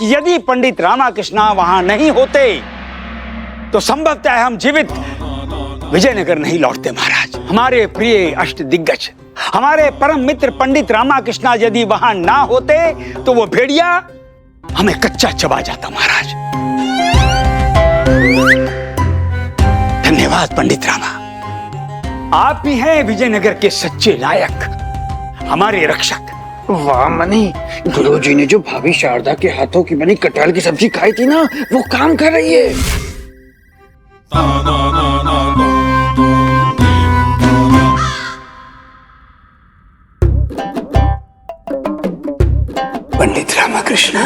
F: यदि पंडित रामकृष्ण वहां नहीं होते तो संभवतः हम जीवित विजयनगर नहीं लौटते। महाराज, हमारे प्रिय अष्ट दिग्गज, हमारे परम मित्र पंडित रामकृष्ण यदि वहां ना होते तो वो भेड़िया हमें कच्चा चबा जाता। महाराज, धन्यवाद पंडित रामा, आप ही हैं विजयनगर के सच्चे नायक, हमारे रक्षक।
E: वाह मनी, गुरुजी ने जो भाभी शारदा के हाथों की बनी कटहल की सब्जी खाई थी ना, वो काम कर रही है।
F: पंडित रामकृष्ण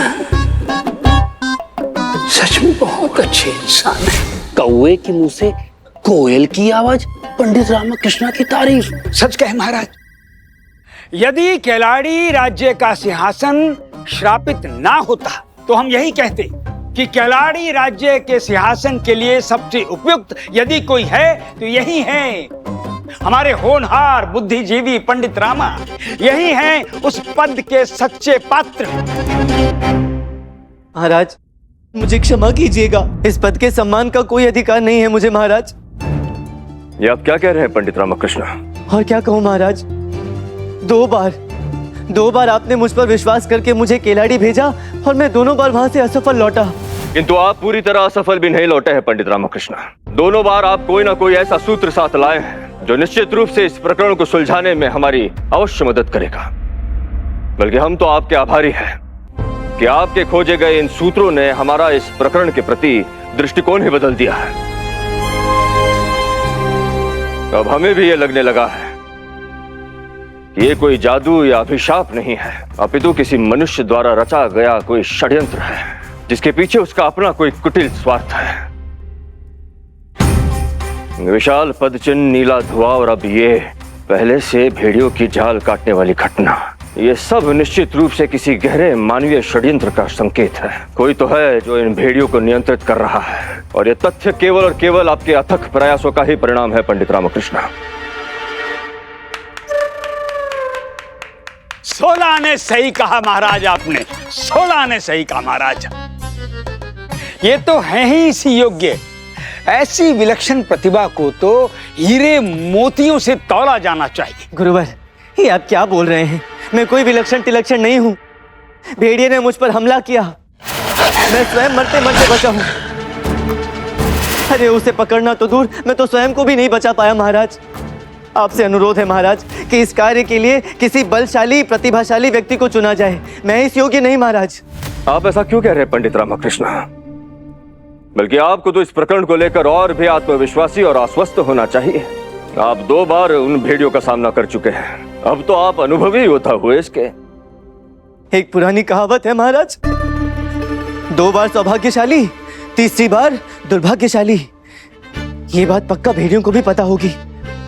F: सच में बहुत अच्छे इंसान है।
E: कौवे के मुंह से कोयल की आवाज, पंडित रामकृष्ण की तारीफ।
F: सच कहे महाराज, यदि केलाड़ी राज्य का सिंहासन श्रापित ना होता तो हम यही कहते कि केलाड़ी राज्य के सिंहासन के लिए सबसे उपयुक्त यदि कोई है तो यही है हमारे होनहार बुद्धिजीवी पंडित रामा। यही हैं उस पद के सच्चे पात्र।
A: महाराज, मुझे क्षमा कीजिएगा, इस पद के सम्मान का कोई अधिकार नहीं है मुझे। महाराज,
B: ये आप क्या कह रहे हैं पंडित रामकृष्ण?
A: और क्या कहूँ महाराज, दो बार आपने मुझ पर विश्वास करके मुझे केलाड़ी भेजा और मैं दोनों बार वहां से असफल लौटा।
B: किंतु आप पूरी तरह असफल भी नहीं लौटे हैं पंडित रामकृष्ण। दोनों बार आप कोई ना कोई ऐसा सूत्र साथ लाए हैं जो निश्चित रूप से इस प्रकरण को सुलझाने में हमारी अवश्य मदद करेगा। बल्कि हम तो आपके आभारी हैं कि आपके खोजे गए इन सूत्रों ने हमारा इस प्रकरण के प्रति दृष्टिकोण ही बदल दिया है। अब हमें भी ये लगने लगा है कि ये कोई जादू या अभिशाप नहीं है, अपितु किसी मनुष्य द्वारा रचा गया कोई षड्यंत्र है जिसके पीछे उसका अपना कोई कुटिल स्वार्थ है। विशाल पदचिन्ह, नीला धुआं और अब ये पहले से भेड़ियों की जाल काटने वाली घटना, ये सब निश्चित रूप से किसी गहरे मानवीय षड्यंत्र का संकेत है। कोई तो है जो इन भेड़ियों को नियंत्रित कर रहा है और ये तथ्य केवल और केवल आपके अथक प्रयासों का ही परिणाम है पंडित रामकृष्ण।
F: 16 ने सही कहा महाराज, आपने 16 ने सही कहा महाराज। ये तो है ही इसी योग्य। ऐसी विलक्षण प्रतिभा को तो हीरे मोतियों से तौला जाना चाहिए।
A: गुरुवर, ये आप क्या बोल रहे हैं? मैं कोई विलक्षण तिलक्षण नहीं हूँ। भेड़िए ने मुझ पर हमला किया, मैं स्वयं मरते मरते बचा हूँ। अरे उसे पकड़ना तो दूर, मैं तो स्वयं को भी नहीं बचा पाया महाराज। आपसे अनुरोध है महाराज कि इस कार्य के लिए किसी बलशाली प्रतिभाशाली व्यक्ति को चुना जाए। मैं इस योग्य नहीं महाराज।
B: आप ऐसा क्यों कह रहे हैं पंडित रामकृष्ण? बल्कि आपको तो इस प्रकरण को लेकर और भी आत्मविश्वासी और आश्वस्त होना चाहिए। आप 2 बार उन भेड़ियों का सामना कर चुके हैं, अब तो आप अनुभवी योद्धा हुए इसके।
A: एक पुरानी कहावत है महाराज, 2 बार सौभाग्यशाली, तीसरी बार दुर्भाग्यशाली। ये बात पक्का भेड़ियों को भी पता होगी,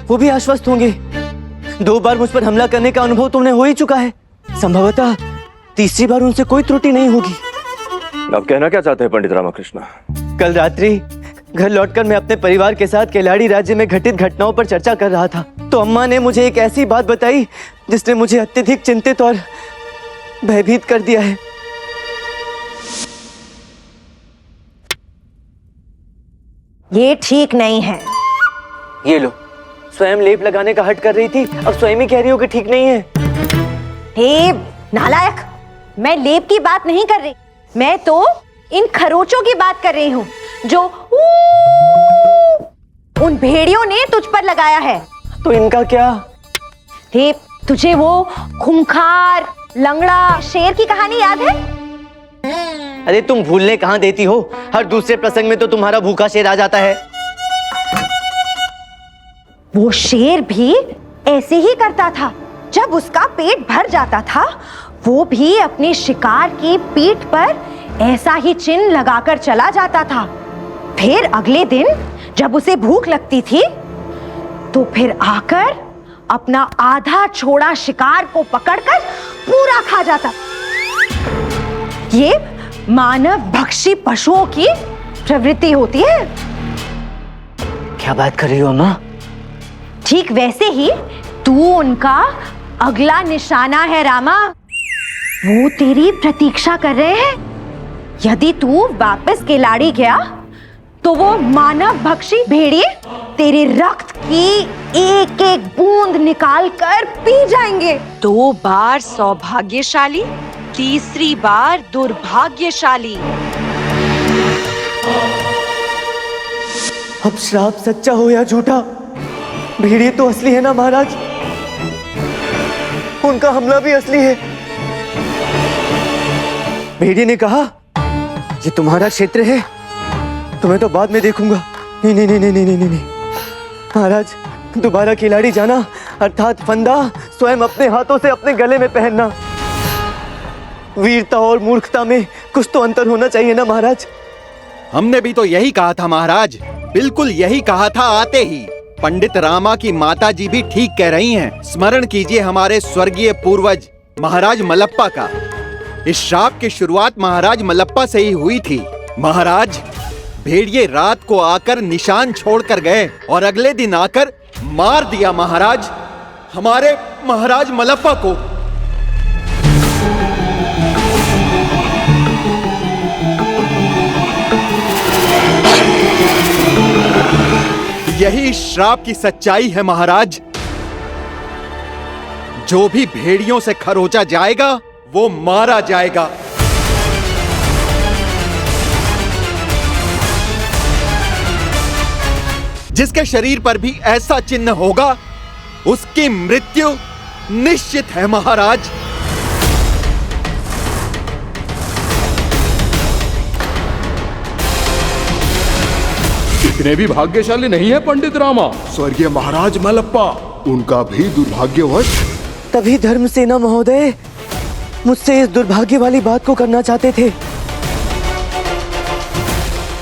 A: वो भी आश्वस्त होंगे। 2 बार मुझ पर हमला करने का अनुभव तुमने हो ही चुका है, संभवतः तीसरी बार उनसे कोई त्रुटि नहीं होगी।
B: आप कहना क्या चाहते हैं पंडित रामकृष्ण?
A: कल रात्रि घर लौटकर मैं अपने परिवार के साथ केलाड़ी राज्य में घटित घटनाओं पर चर्चा कर रहा था, तो अम्मा ने मुझे एक ऐसी बात बताई जिसने मुझे अत्यधिक चिंतित और भयभीत कर दिया है।
K: ये ठीक नहीं है।
A: ये लो, स्वयं लेप लगाने का हट कर रही थी, अब स्वयं ही कह रही हो कि ठीक नहीं है।
K: हे नालायक, मैं लेप की बात नहीं कर रही, मैं तो इन खरोचों की बात कर रही हूँ जो उन भेड़ियों ने तुझ पर लगाया है।
A: तो इनका क्या?
K: हे, तुझे वो खूंखार लंगड़ा शेर की कहानी याद है?
A: अरे तुम भूलने कहाँ देती हो, हर दूसरे प्रसंग में तो तुम्हारा भूखा शेर आ जाता है।
K: वो शेर भी ऐसे ही करता था, जब उसका पेट भर जाता था वो भी अपने शिकार की पीठ पर ऐसा ही चिन्ह लगाकर चला जाता था। फिर अगले दिन जब उसे भूख लगती थी तो फिर आकर अपना आधा छोड़ा शिकार को पकड़कर पूरा खा जाता। ये मानव भक्षी पशुओं की प्रवृत्ति होती है।
A: क्या बात कर रही हो अम्मा?
K: ठीक वैसे ही तू उनका अगला निशाना है रामा। वो तेरी प्रतीक्षा कर रहे हैं। यदि तू वापस केलाड़ी गया तो वो मानव भक्षी भेड़िए तेरे रक्त की एक एक बूंद निकाल कर पी जाएंगे।
L: 2 बार सौभाग्यशाली, तीसरी बार दुर्भाग्यशाली।
A: अब श्राप सच्चा हो या झूठा, भेड़िए तो असली है ना महाराज? उनका हमला भी असली है। भेड़िए ने कहा ये तुम्हारा क्षेत्र है, तुम्हें तो बाद में देखूंगा। नहीं नहीं नहीं नहीं नहीं नहीं, नहीं। महाराज, दोबारा खिलाड़ी जाना अर्थात फंदा स्वयं अपने हाथों से अपने गले में पहनना। वीरता और मूर्खता में कुछ तो अंतर होना चाहिए ना महाराज?
C: हमने भी तो यही कहा था महाराज, बिल्कुल यही कहा था आते ही। पंडित रामा की माता जी भी ठीक कह रही हैं। स्मरण कीजिए हमारे स्वर्गीय पूर्वज महाराज मलप्पा का। इस श्राप की शुरुआत महाराज मलप्पा से ही हुई थी। महाराज, भेड़िए रात को आकर निशान छोड़कर गए और अगले दिन आकर मार दिया महाराज, हमारे महाराज मलप्पा को। यही श्राप की सच्चाई है महाराज। जो भी भेड़ियों से खरोचा जाएगा वो मारा जाएगा। जिसके शरीर पर भी ऐसा चिन्ह होगा उसकी मृत्यु निश्चित है महाराज।
D: इतने भी भाग्यशाली नहीं है पंडित रामा। स्वर्गीय महाराज मलप्पा, उनका भी दुर्भाग्यवश।
A: तभी धर्मसेना महोदय मुझसे इस दुर्भाग्य वाली बात को करना चाहते थे।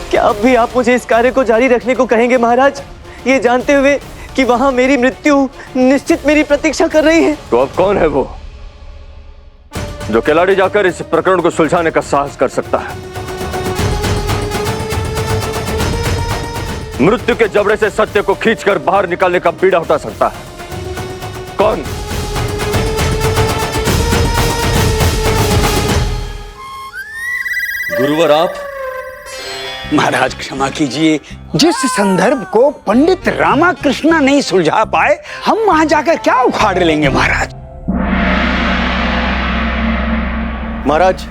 A: क्या अब भी आप मुझे इस कार्य को जारी रखने को कहेंगे महाराज, ये जानते हुए कि वहां मेरी मृत्यु निश्चित मेरी प्रतीक्षा कर रही है?
B: तो अब कौन है वो जो केलाड़ी जाकर इस प्रकरण को सुलझाने का साहस कर सकता है? मृत्यु के जबड़े से सत्य को खींचकर बाहर निकालने का बीड़ा उठा सकता है? कौन?
F: गुरुवर आप। महाराज क्षमा कीजिए, जिस संदर्भ को पंडित रामाकृष्ण नहीं सुलझा पाए, हम वहां जाकर क्या उखाड़ लेंगे महाराज?
H: महाराज,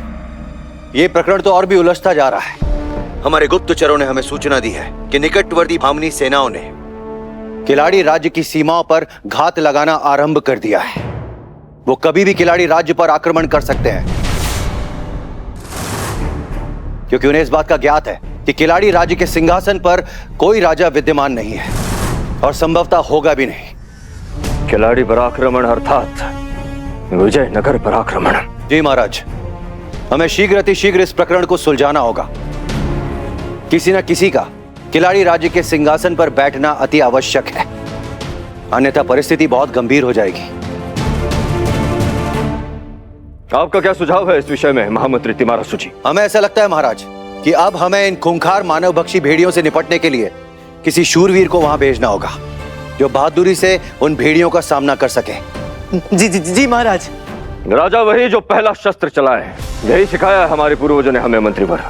H: ये प्रकरण तो और भी उलझता जा रहा है।
M: हमारे गुप्तचरों ने हमें सूचना दी है कि निकटवर्ती भामनी सेनाओं ने किलाड़ी राज्य की सीमाओं पर घात लगाना आरंभ कर दिया है। वो कभी भी किलाड़ी राज्य पर आक्रमण कर सकते हैं, क्योंकि उन्हें इस बात का ज्ञात है कि किलाड़ी राज्य के सिंहासन पर कोई राजा विद्यमान नहीं है और संभवतः होगा भी नहीं।
B: किलाड़ी पर आक्रमण अर्थात विजयनगर पर आक्रमण।
M: जी महाराज, हमें शीघ्र अतिशीघ्र इस प्रकरण को सुलझाना होगा। किसी न किसी का किलाड़ी राज्य के सिंहासन पर बैठना अति आवश्यक है, अन्यथा परिस्थिति बहुत गंभीर हो जाएगी।
B: आपका क्या सुझाव है इस विषय में महामंत्री तिमारसु जी?
M: हमें ऐसा लगता है महाराज कि अब हमें इन खूंखार मानवभक्षी भेड़ियों से निपटने के लिए किसी शूरवीर को वहां भेजना होगा जो बहादुरी से उन भेड़ियों का सामना कर सके।
A: जी जी जी महाराज।
B: राजा वही जो पहला शस्त्र चलाए, यही सिखाया है हमारे पूर्वजों ने हमें मंत्रीवर।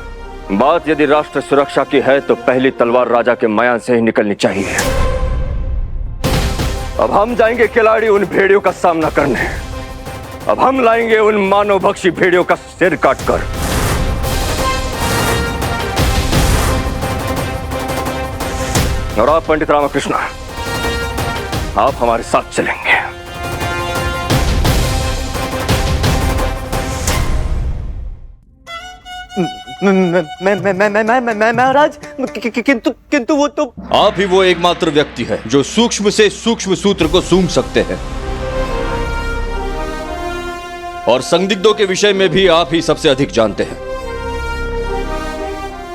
B: बात यदि राष्ट्र सुरक्षा की है तो पहली तलवार राजा के मयान से ही निकलनी चाहिए। अब हम जाएंगे किलाड़ी उन भेड़ियों का सामना करने। अब हम लाएंगे उन मानवभक्षी भेड़ियों का सिर काटकर। और आप पंडित रामकृष्ण, आप हमारे साथ चलेंगे।
A: मैं महाराज, किंतु वो तो
N: आप ही वो एकमात्र व्यक्ति है जो सूक्ष्म से सूक्ष्म सूत्र को सूंघ सकते हैं, और संदिग्धों के विषय में भी आप ही सबसे अधिक जानते हैं।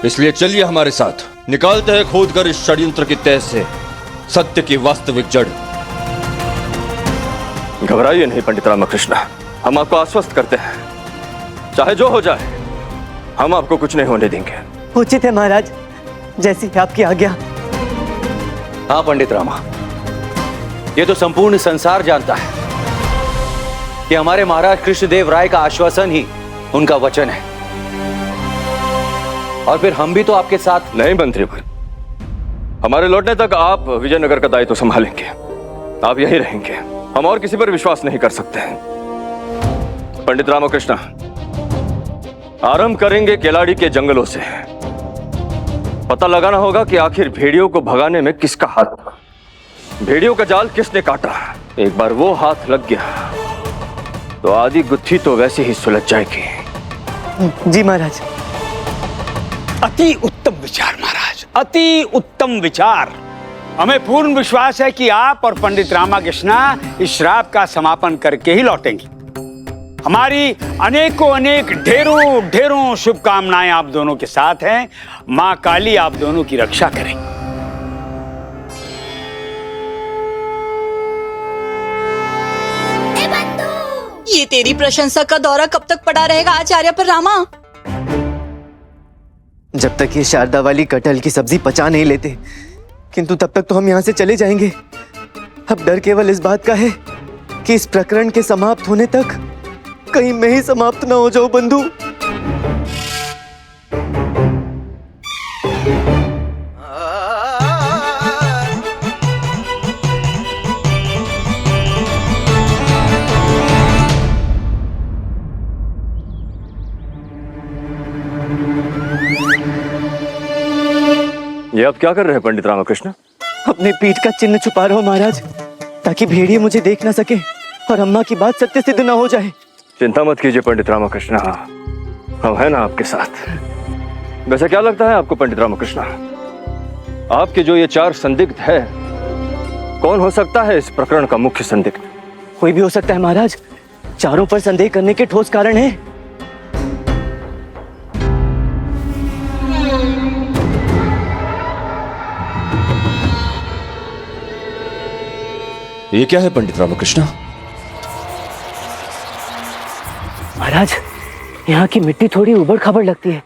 N: इसलिए चलिए हमारे साथ, निकालते हैं खोदकर इस षड्यंत्र की तह से सत्य की वास्तविक जड़।
B: घबराइए नहीं पंडित रामकृष्ण, हम आपको आश्वस्त करते हैं, चाहे जो हो जाए हम आपको कुछ नहीं होने देंगे।
A: उचित है महाराज, जैसी आपकी आज्ञा।
M: हाँ पंडित रामा, ये तो संपूर्ण संसार जानता है कि हमारे महाराज कृष्णदेव राय का आश्वासन ही उनका वचन है, और फिर हम भी तो आपके साथ।
B: नहीं मंत्रीवर, हमारे लौटने तक आप विजयनगर का दायित्व संभालेंगे, आप यहीं रहेंगे। हम और किसी पर विश्वास नहीं कर सकते हैं। पंडित रामकृष्ण, आरंभ करेंगे किलाड़ी के जंगलों से। पता लगाना होगा कि आखिर भेड़ियों को भगाने में किसका हाथ था, भेड़ियों का जाल किसने काटा। एक बार वो हाथ लग गया तो आधी गुत्थी तो वैसे ही सुलझ जाएगी।
A: जी महाराज।
F: अति उत्तम विचार महाराज, अति उत्तम विचार। हमें पूर्ण विश्वास है कि आप और पंडित रामकृष्ण इस श्राप का समापन करके ही लौटेंगे। हमारी अनेकों अनेक ढेरों ढेरों शुभकामनाएं आप दोनों के साथ हैं। मां काली आप दोनों की रक्षा करें।
I: ये तेरी प्रशंसा का दौरा कब तक पड़ा रहेगा आचार्य पर रामा?
A: जब तक ये शारदा वाली कटहल की सब्जी पचा नहीं लेते, किंतु तब तक तो हम यहाँ से चले जाएंगे। अब डर केवल इस बात का है कि इस प्रकरण के समाप्त होने तक कहीं मैं ही समाप्त ना हो जाऊं बंधु।
B: ये आप क्या कर रहे हैं पंडित रामकृष्ण?
A: अपने पीठ का चिन्ह छुपा रहा हूं महाराज, ताकि भेड़िए मुझे देख ना सके और अम्मा की बात सत्य सिद्ध ना हो जाए।
B: चिंता मत कीजिए पंडित रामकृष्ण, हम हैं ना आपके साथ। वैसे क्या लगता है आपको पंडित रामकृष्ण, आपके जो ये 4 संदिग्ध है, कौन हो सकता है इस प्रकरण का मुख्य संदिग्ध?
A: कोई भी हो सकता है महाराज, चारों पर संदेह करने के ठोस कारण है।
N: ये क्या है पंडित रामकृष्ण?
A: महाराज, यहाँ की मिट्टी थोड़ी उबड़ खाबड़ लगती है,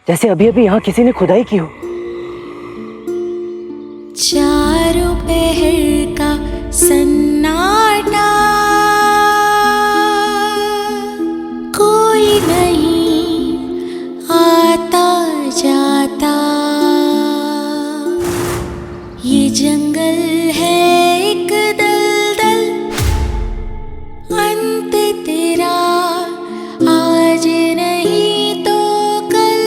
A: जैसे अभी अभी यहाँ किसी ने खुदाई की हो।
O: चारों पहर का सन्नाटा, कोई नहीं आता जाता, ये जंगल है एक दलदल, अंत तेरा आज नहीं तो कल।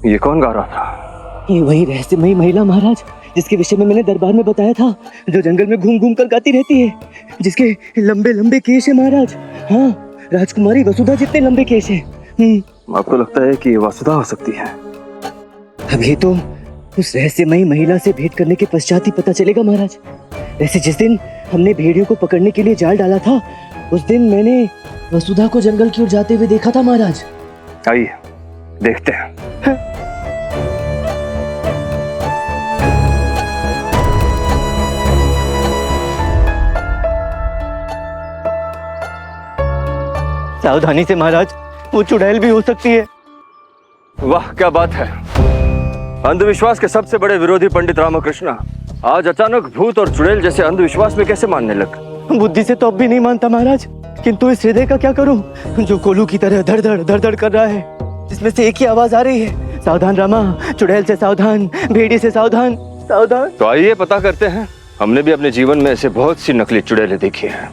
B: ये कौन गा रहा था?
A: ये वही रहस्यमयी महिला महाराज जिसके विषय में मैंने दरबार में बताया था, जो जंगल में घूम घूम कर गाती रहती है, जिसके लंबे लंबे केश है महाराज। हाँ, राजकुमारी वसुधा जितने लंबे केश है।
B: आपको लगता है कि ये वसुधा हो सकती है?
A: अब ये तो उस रहस्यमयी महिला से भेंट करने के पश्चात ही पता चलेगा महाराज। वैसे जिस दिन हमने भेड़ियों को पकड़ने के लिए जाल डाला था, उस दिन मैंने वसुधा को जंगल की ओर जाते हुए देखा था महाराज।
B: आइए देखते हैं।
A: सावधानी से महाराज, वो चुड़ैल भी हो सकती है।
B: वाह क्या बात है! अंधविश्वास के सबसे बड़े विरोधी पंडित रामकृष्ण आज अचानक भूत और चुड़ैल जैसे अंधविश्वास में कैसे मानने लग?
A: बुद्धि से तो अब भी नहीं मानता महाराज, किंतु इस हृदय का क्या करूं जो कोलू की तरह धड़ धड़ धड़ धड़ कर रहा है, जिसमें से एक ही आवाज आ रही है, सावधान रामा, चुड़ैल से सावधान, भेड़ी से सावधान, सावधान।
B: तो आइए पता करते हैं। हमने भी अपने जीवन में ऐसे बहुत सी नकली चुड़ैलें देखी हैं।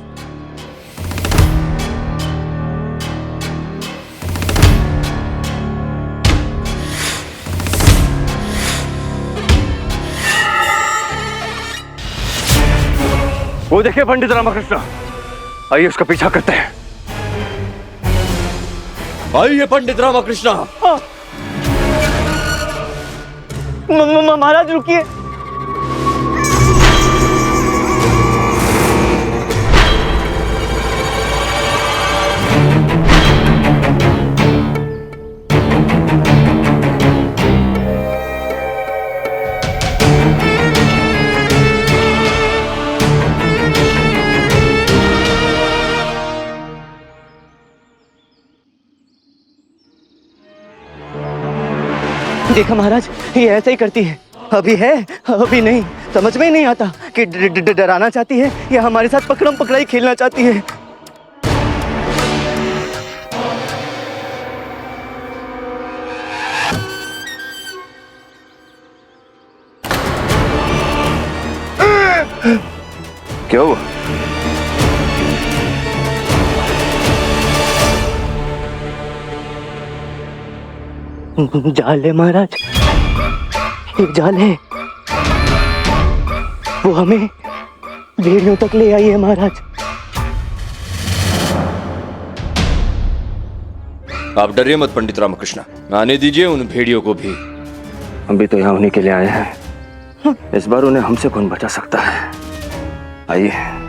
B: वो देखिए पंडित रामकृष्ण, आइए उसका पीछा करते हैं।
N: आइए पंडित रामकृष्ण।
A: महाराज रुकिए। देखा महाराज, ये ऐसा ही करती है, अभी है अभी नहीं। समझ में ही नहीं आता कि डराना चाहती है या हमारे साथ पकड़म पकड़ाई खेलना चाहती है।
B: क्या हुआ?
A: जाल है महाराज, एक जाल है, वो हमें भेड़ियों तक ले आई है महाराज।
N: आप डरिए मत पंडित रामकृष्ण, आने दीजिए उन भेड़ियों को भी।
B: हम भी तो यहाँ उन्हीं के लिए आए हैं। इस बार उन्हें हमसे कौन बचा सकता है? आइए।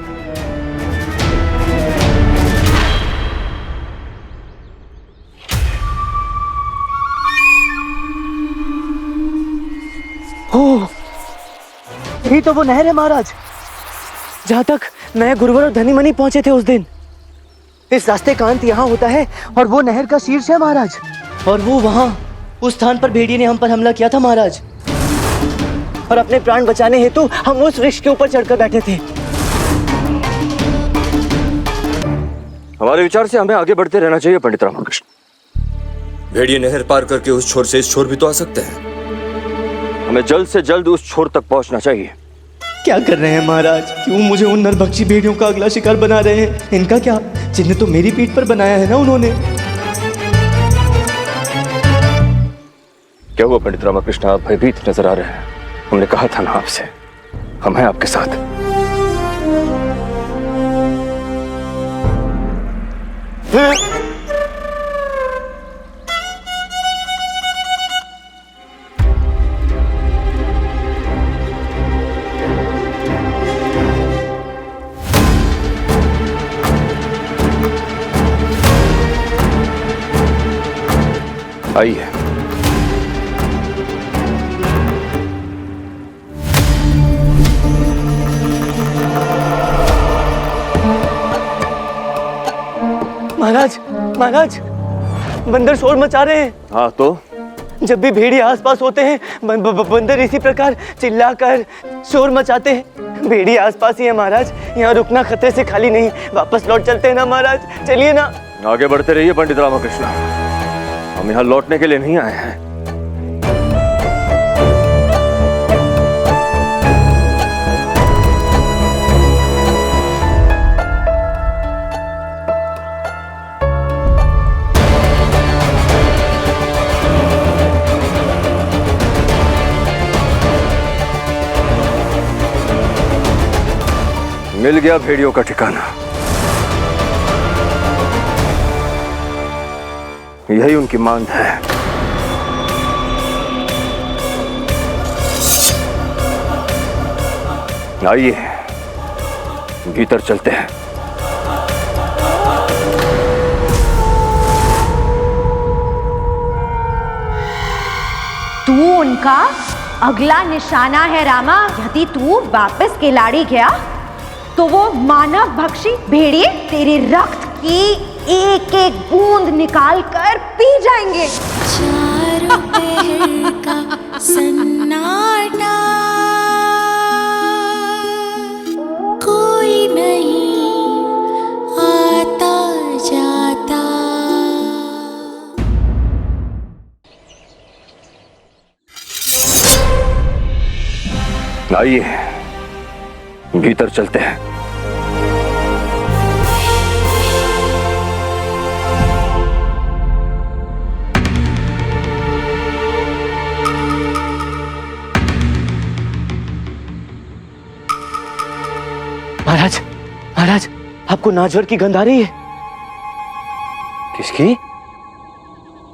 A: ओह, यही तो वो नहर है महाराज, जहां तक मैं गुरुवर और धनीमनी पहुंचे थे उस दिन। इस रास्ते का अंत यहाँ होता है और वो नहर का शीर्ष है महाराज। और वो वहां उस स्थान पर भेड़िए ने हम पर हमला किया था महाराज, और अपने प्राण बचाने हेतु हम उस वृक्ष के ऊपर चढ़कर बैठे थे।
B: हमारे विचार से हमें आगे बढ़ते रहना चाहिए पंडित रामकृष्ण।
N: भेड़िए नहर पार करके उस छोर से इस छोर भी तो आ सकते हैं।
B: हमें जल्द से जल्द उस छोर तक पहुंचना चाहिए।
A: क्या कर रहे हैं महाराज? क्यों मुझे उन नरभक्षी भेड़ियों का अगला शिकार बना रहे हैं? इनका क्या? चिन्ह तो मेरी पीठ पर बनाया है ना उन्होंने।
B: क्या हुआ पंडित रामकृष्ण, आप भयभीत नजर आ रहे हैं? हमने कहा था ना आपसे, हम हैं आपके साथ। आइए।
A: महाराज, महाराज, बंदर शोर मचा रहे हैं।
B: हाँ तो?
A: जब भी भेड़िए आसपास होते हैं बंदर इसी प्रकार चिल्लाकर शोर मचाते हैं। भेड़िए आसपास ही है महाराज, यहाँ रुकना खतरे से खाली नहीं। वापस लौट चलते हैं ना महाराज, चलिए ना।
B: आगे बढ़ते रहिए पंडित रामकृष्ण, हम यहाँ लौटने के लिए नहीं आए हैं। मिल गया भेड़ियों का ठिकाना। यही उनकी मांग है। आइए भीतर चलते हैं।
K: तू उनका अगला निशाना है रामा। यदि तू वापस किलाड़ी गया तो वो मानव भक्षी भेड़िए तेरे रक्त की एक एक बूंद निकाल कर पी जाएंगे।
O: चारों पहर का सन्नाटा, कोई नहीं आता जाता।
B: आइए भीतर चलते हैं।
A: महाराज, महाराज, आपको नाजवर की गंध आ रही है?
B: किसकी?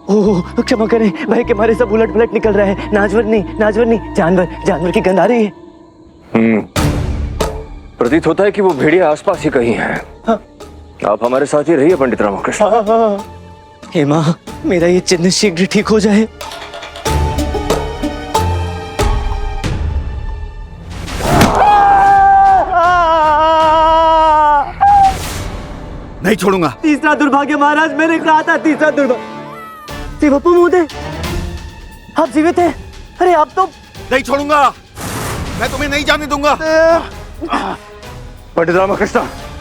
A: ओह, क्षमा करें, भय के मारे सब उलट पुलट निकल रहा है। नाजवर नहीं, जानवर, जानवर की गंध आ रही है।
B: प्रतीत होता है कि वो भेड़िया आसपास ही कहीं है।
A: हाँ।
B: आप हमारे साथ ही रहिए पंडित रामकृष्ण।
A: हे माँ, मेरा ये चिन्ह शीघ्र ठीक हो जाए।
C: नहीं छोड़ूंगा।
A: तीसरा दुर्भाग्य महाराज, मैंने कहा था तीसरा दुर्भाग्य। शिवप्पू महोदय, आप जीवित हैं? अरे आप तो।
C: नहीं छोड़ूंगा, मैं तुम्हें नहीं जाने दूंगा।
B: पंडित रामकृष्ण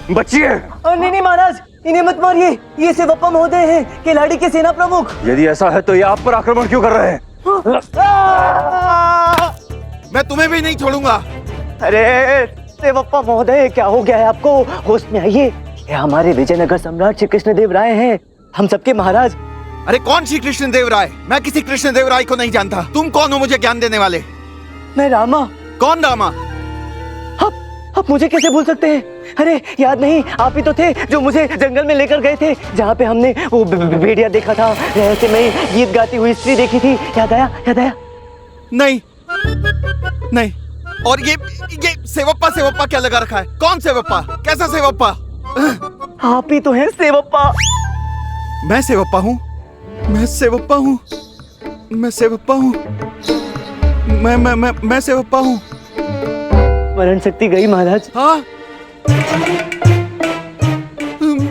B: बचिए।
A: नहीं महाराज, इन्हें मत मारिए। ये शिवप्पा महोदय हैं, किलाड़ी के सेना प्रमुख।
B: यदि ऐसा है तो ये आप पर आक्रमण क्यों कर रहे हैं?
C: मैं तुम्हें भी नहीं छोड़ूंगा।
A: अरे शिवप्पा महोदय, क्या हो गया है आपको? होश में आइए। ये हमारे विजयनगर सम्राट श्री कृष्णदेव राय हैं, हम सबके महाराज।
C: अरे कौन श्री कृष्णदेव राय? मैं किसी कृष्णदेव राय को नहीं जानता। तुम कौन हो मुझे ज्ञान देने वाले?
A: मैं रामा।
C: कौन रामा?
A: आप मुझे कैसे भूल सकते हैं? अरे याद नहीं, आप ही तो थे जो मुझे जंगल में लेकर गए थे, जहाँ पे हमने वो भेड़िया देखा था, रहस्यमयी गीत गाती हुई स्त्री देखी थी। याद आया? याद आया?
C: नहीं नहीं। और ये सेवप्पा सेवप्पा क्या लगा रखा है? कौन सेवप्पा? कैसा सेवप्पा?
A: आप ही तो हैं सेवप्पा।
C: मैं सेवप्पा हूँ? मैं सेवप्पा हूँ? मैं सेवप्पा हूँ? मैं सेवप्पा हूँ?
A: स्मरण शक्ति गई महाराज।
C: हाँ,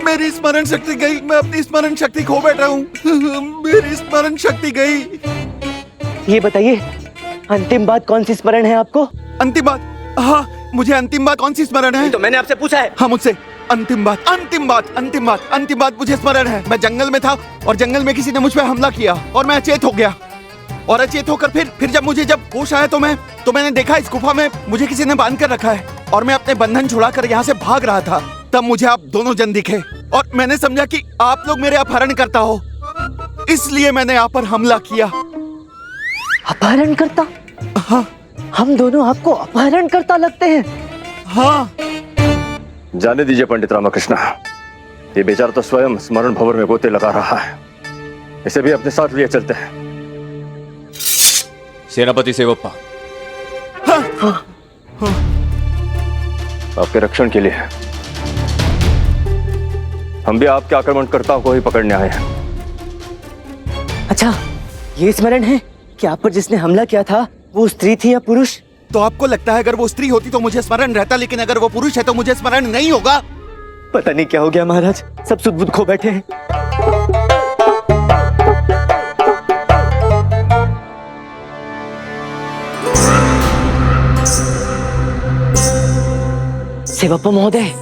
C: मेरी स्मरण शक्ति गई। मैं अपनी स्मरण शक्ति खो बैठा हूँ। मेरी स्मरण शक्ति गई।
A: ये बताइए, अंतिम बात कौन सी स्मरण है आपको?
C: अंतिम बात? हाँ, मुझे अंतिम बात कौन सी स्मरण है?
A: तो मैंने आपसे पूछा है।
C: हाँ, मुझसे अंतिम बात मुझे स्मरण है। मैं जंगल में था और जंगल में किसी ने मुझ पर हमला किया और मैं अचेत हो गया। और अचेत होकर फिर जब होश आया तो मैंने देखा इस गुफा में मुझे किसी ने बांध कर रखा है और मैं अपने बंधन छुड़ाकर यहाँ से भाग रहा था। तब मुझे आप दोनों जन दिखे और मैंने समझा कि आप लोग मेरे अपहरण करता हो, इसलिए मैंने आप पर हमला किया।
A: अपहरण करता?
C: हाँ।
A: हम दोनों आपको अपहरण करता लगते हैं?
C: हाँ।
B: जाने दीजिए पंडित रामकृष्ण, ये बेचारा तो स्वयं स्मरण भंवर में गोते लगा रहा है। इसे भी अपने साथ लिए चलते हैं।
N: सेनापति सेवप्पा।
C: हाँ।
B: आपके रक्षण के लिए हम भी आपके आक्रमणकर्ताओं को ही पकड़ने आए हैं।
A: अच्छा, ये स्मरण है कि आप पर जिसने हमला किया था वो स्त्री थी या पुरुष?
C: तो आपको लगता है अगर वो स्त्री होती तो मुझे स्मरण रहता, लेकिन अगर वो पुरुष है तो मुझे स्मरण नहीं होगा?
A: पता नहीं क्या हो गया महाराज, सब सुध बुध खो बैठे हैं। शिवप्पा महोदय,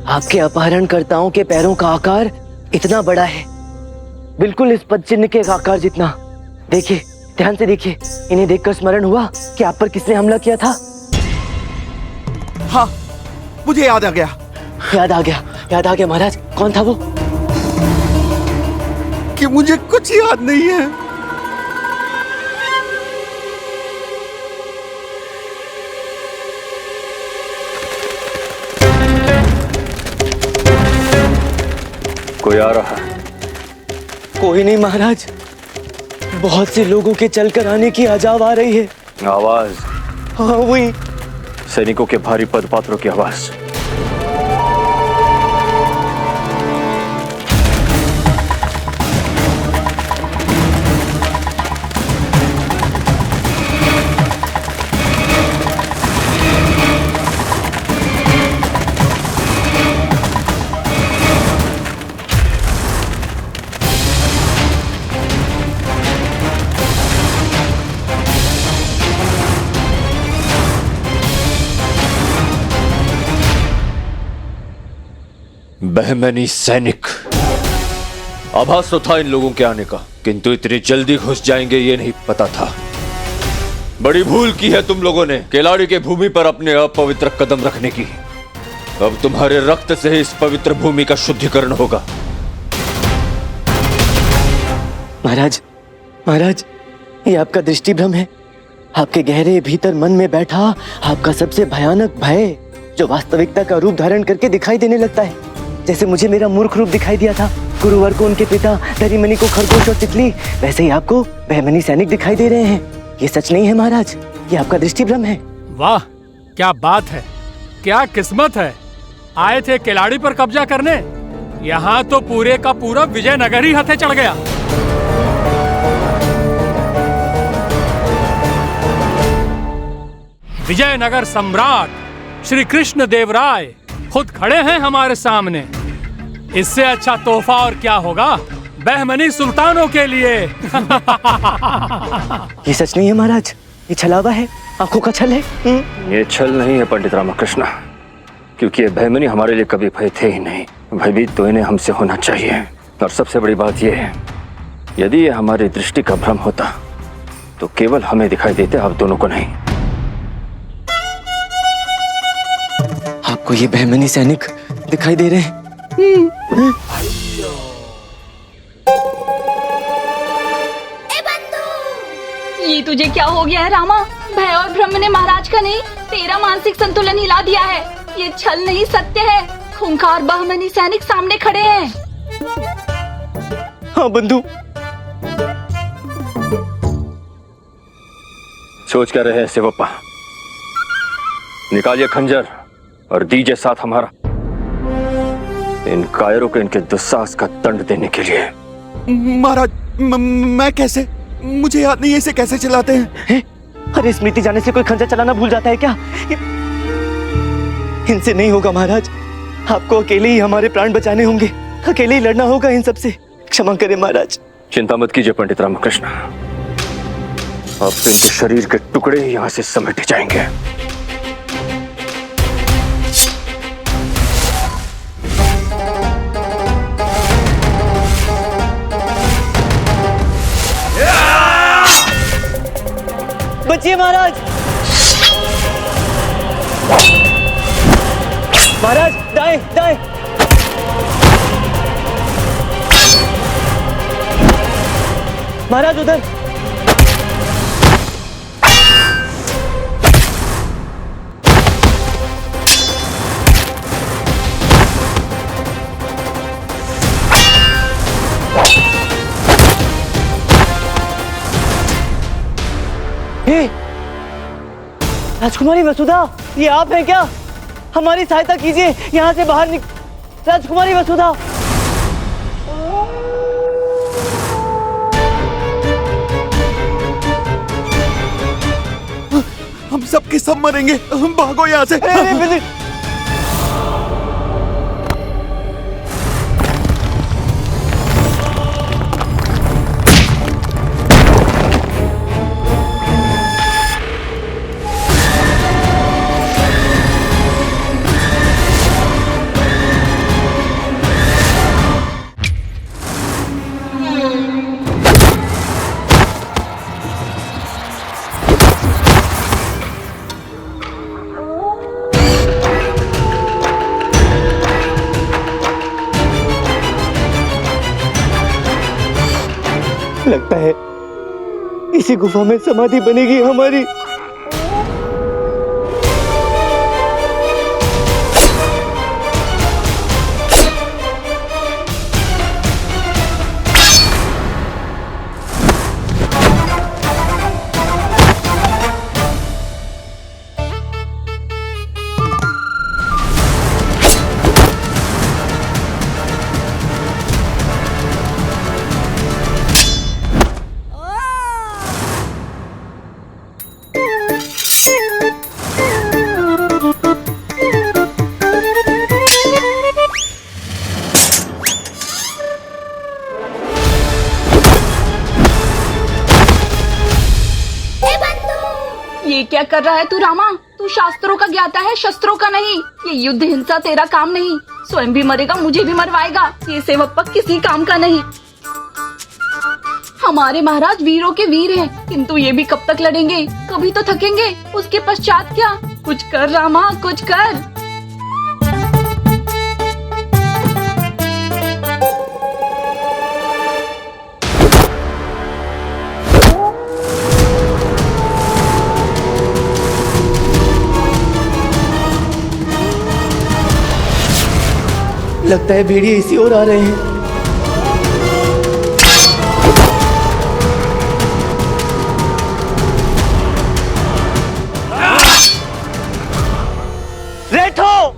A: आपके अपहरणकर्ताओं के पैरों का आकार इतना बड़ा है, बिल्कुल इस पद चिन्ह के आकार जितना। देखिए, ध्यान से देखिए। इन्हें देखकर स्मरण हुआ कि आप पर किसने हमला किया था?
C: हाँ, मुझे याद आ गया।
A: याद आ गया महाराज। कौन था वो?
C: कि मुझे कुछ याद नहीं है।
B: कोई आ रहा है।
A: कोई नहीं महाराज, बहुत से लोगों के चलकर आने की आजाव आ रही है।
B: आवाज?
A: हाँ वही,
B: सैनिकों के भारी पदपात्रों की आवाज।
N: बहमनी सैनिक। आभास तो था इन लोगों के आने का, किंतु इतनी जल्दी घुस जाएंगे ये नहीं पता था। बड़ी भूल की है तुम लोगों ने केलाड़ी के भूमि पर अपने अपवित्र कदम रखने की। अब तुम्हारे रक्त से ही इस पवित्र भूमि का शुद्धिकरण होगा।
A: महाराज, महाराज, ये आपका दृष्टिभ्रम है। आपके गहरे भीतर मन में बैठा आपका सबसे भयानक भय, जो वास्तविकता का रूप धारण करके दिखाई देने लगता है। जैसे मुझे मेरा मूर्ख रूप दिखाई दिया था, गुरुवर को उनके पिता, धरीमणि को खरगोश और तितली, वैसे ही आपको बहमनी सैनिक दिखाई दे रहे हैं। ये सच नहीं है महाराज, ये आपका दृष्टिभ्रम है।
P: वाह, क्या बात है, क्या किस्मत है। आए थे केलाड़ी पर कब्जा करने, यहाँ तो पूरे का पूरा विजयनगर ही हथे चढ़ गया। विजयनगर सम्राट श्री कृष्ण देव राय खुद खड़े हैं हमारे सामने। इससे अच्छा तोहफा और क्या होगा बहमनी सुल्तानों के लिए।
A: ये सच नहीं है महाराज, ये छलावा है, आंखों का छल है।
B: ये छल नहीं है पंडित रामकृष्ण, क्योंकि ये बहमनी हमारे लिए कभी भय थे ही नहीं। भयभीत तो इन्हें हमसे होना चाहिए। और सबसे बड़ी बात यह है, यदि ये हमारी दृष्टि का भ्रम होता तो केवल हमें दिखाई देते, आप दोनों को नहीं।
A: आपको ये बहमनी सैनिक दिखाई दे रहे हैं?
I: ये तुझे क्या हो गया है रामा? भय और भ्रम ने महाराज का नहीं, तेरा मानसिक संतुलन हिला दिया है। ये छल नहीं, सत्य है। खूंखार बहमनी सैनिक सामने खड़े हैं।
A: हाँ बंधु।
B: सोच क्या रहे हैं सेवप्पा? निकालिए खंजर और दीजिए साथ हमारा, इन कायरों को इनके दुस्साहस का दंड देने के लिए।
C: महाराज, मैं कैसे? मुझे याद नहीं, ऐसे कैसे चलाते हैं?
A: अरे स्मृति जाने से कोई खंजर चलाना भूल जाता है क्या? इनसे नहीं होगा महाराज, आपको अकेले ही हमारे प्राण बचाने होंगे, अकेले ही लड़ना होगा इन सबसे। क्षमा करें महाराज।
B: चिंता मत कीजिए पंडित रामकृष्ण, अब तो इनके शरीर के टुकड़े ही यहाँ से समेटे जाएंगे।
A: बचिए महाराज। महाराज दाएं दाएं। महाराज उधर। राजकुमारी वसुधा, ये आप हैं क्या? हमारी सहायता कीजिए, यहाँ से बाहर राजकुमारी वसुधा।
C: हम सबके सब मरेंगे, हम भागो यहाँ से।
A: लगता है इसी गुफा में समाधि बनेगी हमारी।
I: क्या कर रहा है तू रामा? तू शास्त्रों का ज्ञाता है, शस्त्रों का नहीं। ये युद्ध हिंसा तेरा काम नहीं। स्वयं भी मरेगा, मुझे भी मरवाएगा। ये सेवक किसी काम का नहीं। हमारे महाराज वीरों के वीर हैं, किंतु ये भी कब तक लड़ेंगे? कभी तो थकेंगे, उसके पश्चात क्या? कुछ कर रामा, कुछ कर।
A: लगता है भेड़िए इसी ओर आ रहे हैं। रेठो!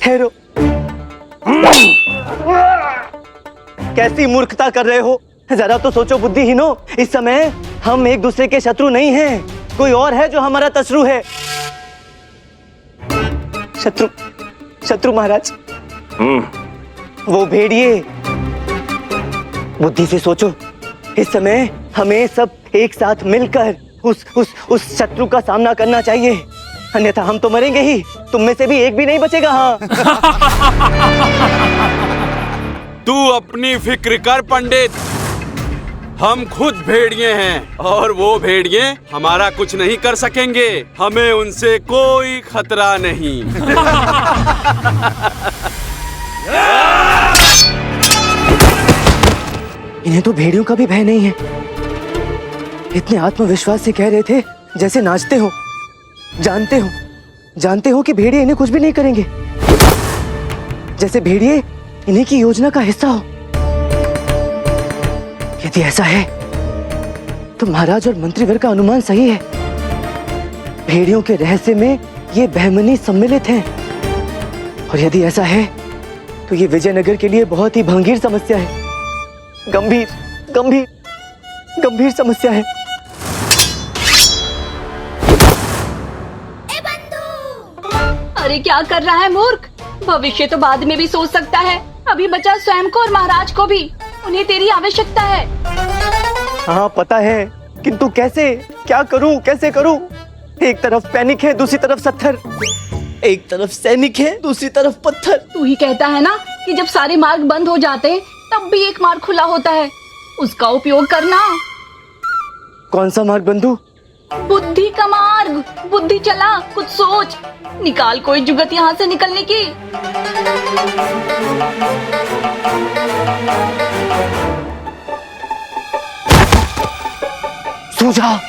A: हेरो, कैसी मूर्खता कर रहे हो? जरा तो सोचो बुद्धिहीनो। इस समय हम एक दूसरे के शत्रु नहीं हैं। कोई और है जो हमारा तशरु है। शत्रु महाराज। वो भेड़िए। बुद्धि से सोचो। इस समय हमें सब एक साथ मिलकर उस शत्रु का सामना करना चाहिए, अन्यथा हम तो मरेंगे ही। तुम में से भी एक भी नहीं बचेगा। हाँ।
H: तू अपनी फिक्र कर पंडित। हम खुद भेड़िए हैं और वो भेड़िए हमारा कुछ नहीं कर सकेंगे। हमें उनसे कोई खतरा नहीं।
A: इन्हें तो भेड़ियों का भी भय नहीं है। इतने आत्मविश्वास से कह रहे थे जैसे नाचते हो। जानते हो कि भेड़िए इन्हें कुछ भी नहीं करेंगे, जैसे भेड़िए इन्हीं की योजना का हिस्सा हो। यदि ऐसा है तो महाराज और मंत्रीवर का अनुमान सही है। भेड़ियों के रहस्य में ये बहमनी सम्मिलित हैं, और यदि ऐसा है तो ये विजयनगर के लिए बहुत ही भंगीर समस्या है। गंभीर समस्या है।
I: अरे क्या कर रहा है मूर्ख? भविष्य तो बाद में भी सोच सकता है। अभी बचा स्वयं को और महाराज को भी। उन्हें तेरी आवश्यकता है।
A: हाँ पता है, किंतु कैसे? क्या करूं? कैसे करूं? एक तरफ पैनिक है, दूसरी तरफ सत्थर। एक तरफ सैनिक है, दूसरी तरफ पत्थर।
I: तू ही कहता है ना कि जब सारे मार्ग बंद हो जाते तब भी एक मार्ग खुला होता है, उसका उपयोग करना।
A: कौन सा मार्ग बंधु?
I: बुद्धि का मार्ग। बुद्धि चला, कुछ सोच, निकाल कोई जुगत यहाँ से निकलने की।
A: सूझा।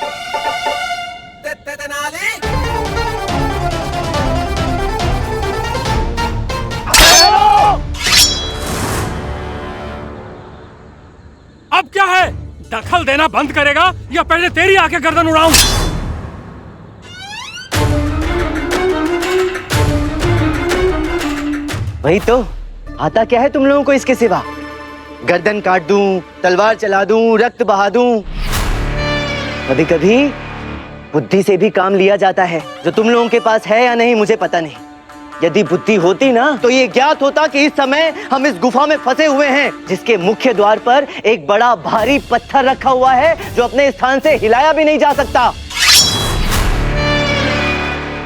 P: अब क्या है? दखल देना बंद करेगा या पहले तेरी आके गर्दन उड़ाऊं?
A: वही तो। आता क्या है तुम लोगों को इसके सिवा? गर्दन काट दूं, तलवार चला दूं, रक्त बहा दूं। कभी कभी बुद्धि से भी काम लिया जाता है, जो तुम लोगों के पास है या नहीं मुझे पता नहीं। यदि बुद्धि होती ना तो ये ज्ञात होता कि इस समय हम इस गुफा में फंसे हुए हैं, जिसके मुख्य द्वार पर एक बड़ा भारी पत्थर रखा हुआ है जो अपने स्थान से हिलाया भी नहीं जा सकता।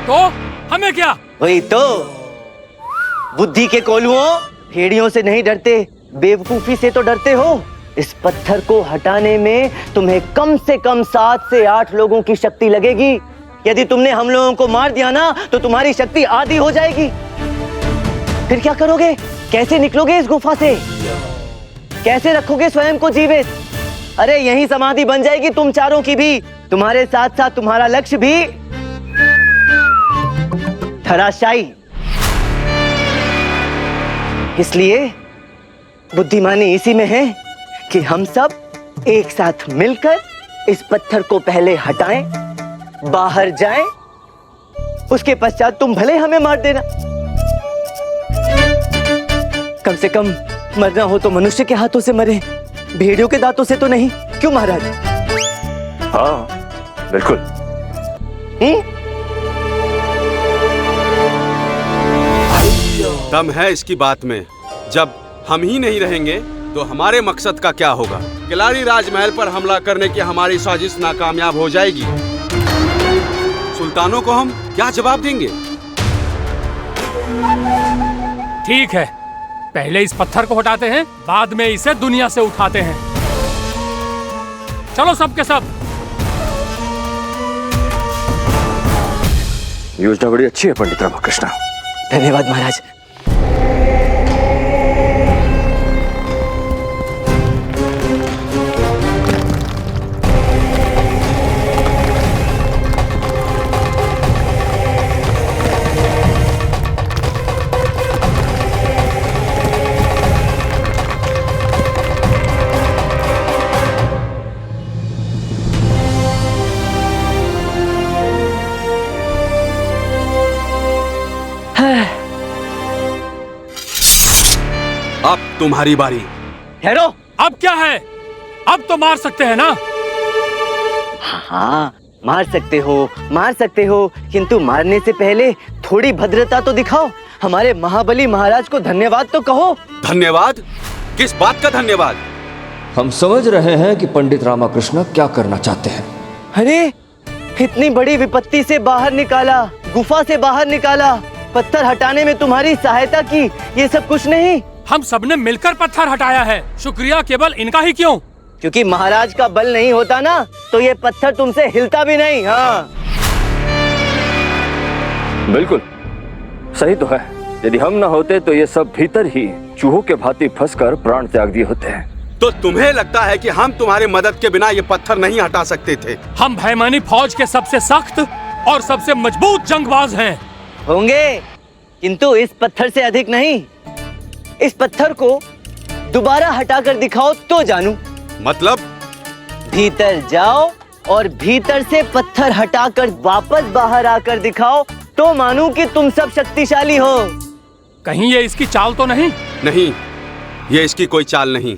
P: तो हमें क्या?
A: वही तो। बुद्धि के कोलुओं, भेड़ियों से नहीं डरते, बेवकूफी से तो डरते हो। इस पत्थर को हटाने में तुम्हें कम से कम 7 से 8 लोगों की शक्ति लगेगी। यदि तुमने हम लोगों को मार दिया ना तो तुम्हारी शक्ति आधी हो जाएगी। फिर क्या करोगे? कैसे निकलोगे इस गुफा से? कैसे रखोगे स्वयं को जीवित? अरे यही समाधि बन जाएगी तुम चारों की भी। तुम्हारे साथ साथ तुम्हारा लक्ष्य भी धराशायी। इसलिए बुद्धिमानी इसी में है कि हम सब एक साथ मिलकर इस पत्थर को पहले हटाएं, बाहर जाएं, उसके पश्चात तुम भले हमें मार देना। कम से कम मरना हो तो मनुष्य के हाथों से मरे, भेड़ियों के दांतों से तो नहीं। क्यों महाराज?
B: हाँ बिल्कुल।
H: दम है इसकी बात में। जब हम ही नहीं रहेंगे तो हमारे मकसद का क्या होगा? किलाड़ी राजमहल पर हमला करने की हमारी साजिश नाकामयाब हो जाएगी, सुल्तानों को हम क्या जवाब देंगे?
P: ठीक है, पहले इस पत्थर को हटाते हैं, बाद में इसे दुनिया से उठाते हैं। चलो सब के सब।
B: योजना बड़ी अच्छी है पंडित रामकृष्ण।
A: धन्यवाद महाराज।
H: अब तुम्हारी बारी।
A: ठहरो।
P: अब क्या है? अब तो मार सकते हैं ना?
A: हाँ, मार सकते हो, किंतु मारने से पहले थोड़ी भद्रता तो दिखाओ। हमारे महाबली महाराज को धन्यवाद तो कहो।
H: धन्यवाद? किस बात का धन्यवाद?
N: हम समझ रहे हैं कि पंडित रामकृष्ण क्या करना चाहते हैं।
A: अरे, इतनी बड़ी विपत्ति से बाहर निकाला, गुफा से बाहर निकाला, पत्थर हटाने में तुम्हारी सहायता की, ये सब कुछ नहीं।
P: हम सबने मिलकर पत्थर हटाया है, शुक्रिया केवल इनका ही क्यों?
A: क्योंकि महाराज का बल नहीं होता ना, तो ये पत्थर तुमसे हिलता भी नहीं। हाँ,
B: बिल्कुल सही तो है। यदि हम न होते तो ये सब भीतर ही चूहों के भांति फंसकर प्राण त्याग दिए होते हैं।
H: तो तुम्हें लगता है कि हम तुम्हारे मदद के बिना ये पत्थर नहीं हटा सकते थे?
P: हम भैमानी फौज के सबसे सख्त और सबसे मजबूत जंगबाज हैं।
A: होंगे, किंतु इस पत्थर से अधिक नहीं। इस पत्थर को दोबारा हटाकर दिखाओ तो जानू।
H: मतलब?
A: भीतर जाओ और भीतर से पत्थर हटाकर वापस बाहर आकर दिखाओ तो मानू कि तुम सब शक्तिशाली हो।
P: कहीं ये इसकी चाल तो नहीं?
H: नहीं, ये इसकी कोई चाल नहीं।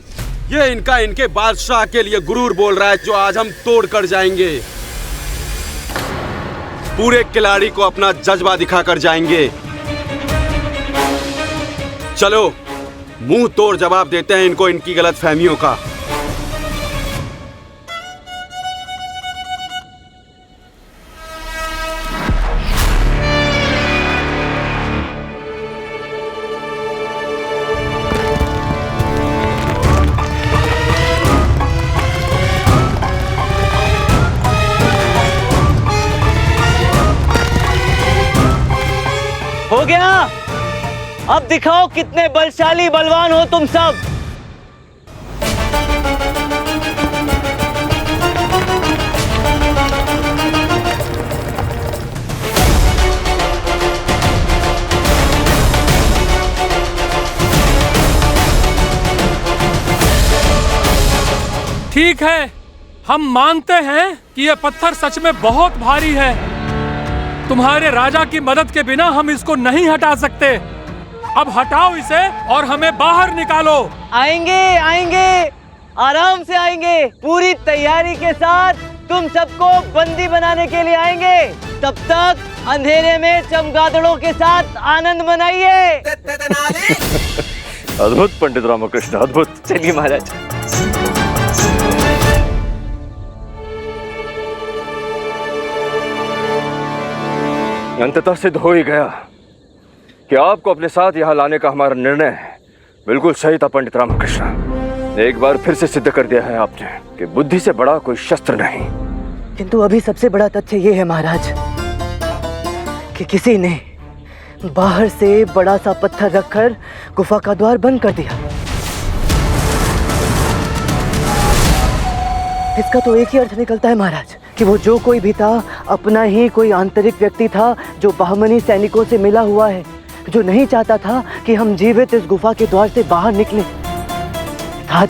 H: ये इनके बादशाह के लिए गुरूर बोल रहा है, जो आज हम तोड़ कर जाएंगे। पूरे खिलाड़ी को अपना जज्बा दिखाकर जाएंगे। चलो मुंह तोड़ जवाब देते हैं इनको इनकी गलतफहमियों का।
A: हो गया, अब दिखाओ कितने बलशाली बलवान हो तुम सब।
P: ठीक है, हम मानते हैं कि यह पत्थर सच में बहुत भारी है। तुम्हारे राजा की मदद के बिना हम इसको नहीं हटा सकते। अब हटाओ इसे और हमें बाहर निकालो।
A: आएंगे, आराम से आएंगे, पूरी तैयारी के साथ तुम सबको बंदी बनाने के लिए आएंगे। तब तक अंधेरे में चमगादड़ों के साथ आनंद मनाइए।
B: अद्भुत पंडित रामकृष्ण, अद्भुत।
A: चलिए महाराज।
B: अंततः सिद्ध हो ही गया कि आपको अपने साथ यहाँ लाने का हमारा निर्णय बिल्कुल सही था पंडित रामकृष्ण। एक बार फिर से सिद्ध कर दिया है आपने कि बुद्धि से बड़ा कोई शस्त्र नहीं।
A: किंतु अभी सबसे बड़ा तथ्य ये है महाराज कि किसी ने बाहर से बड़ा सा पत्थर रखकर गुफा का द्वार बंद कर दिया। इसका तो एक ही अर्थ निकलता है महाराज कि वो जो कोई भी था अपना ही कोई आंतरिक व्यक्ति था, जो बहमनी सैनिकों से मिला हुआ है, जो नहीं चाहता था कि हम जीवित इस गुफा के द्वार से बाहर निकलें। अर्थात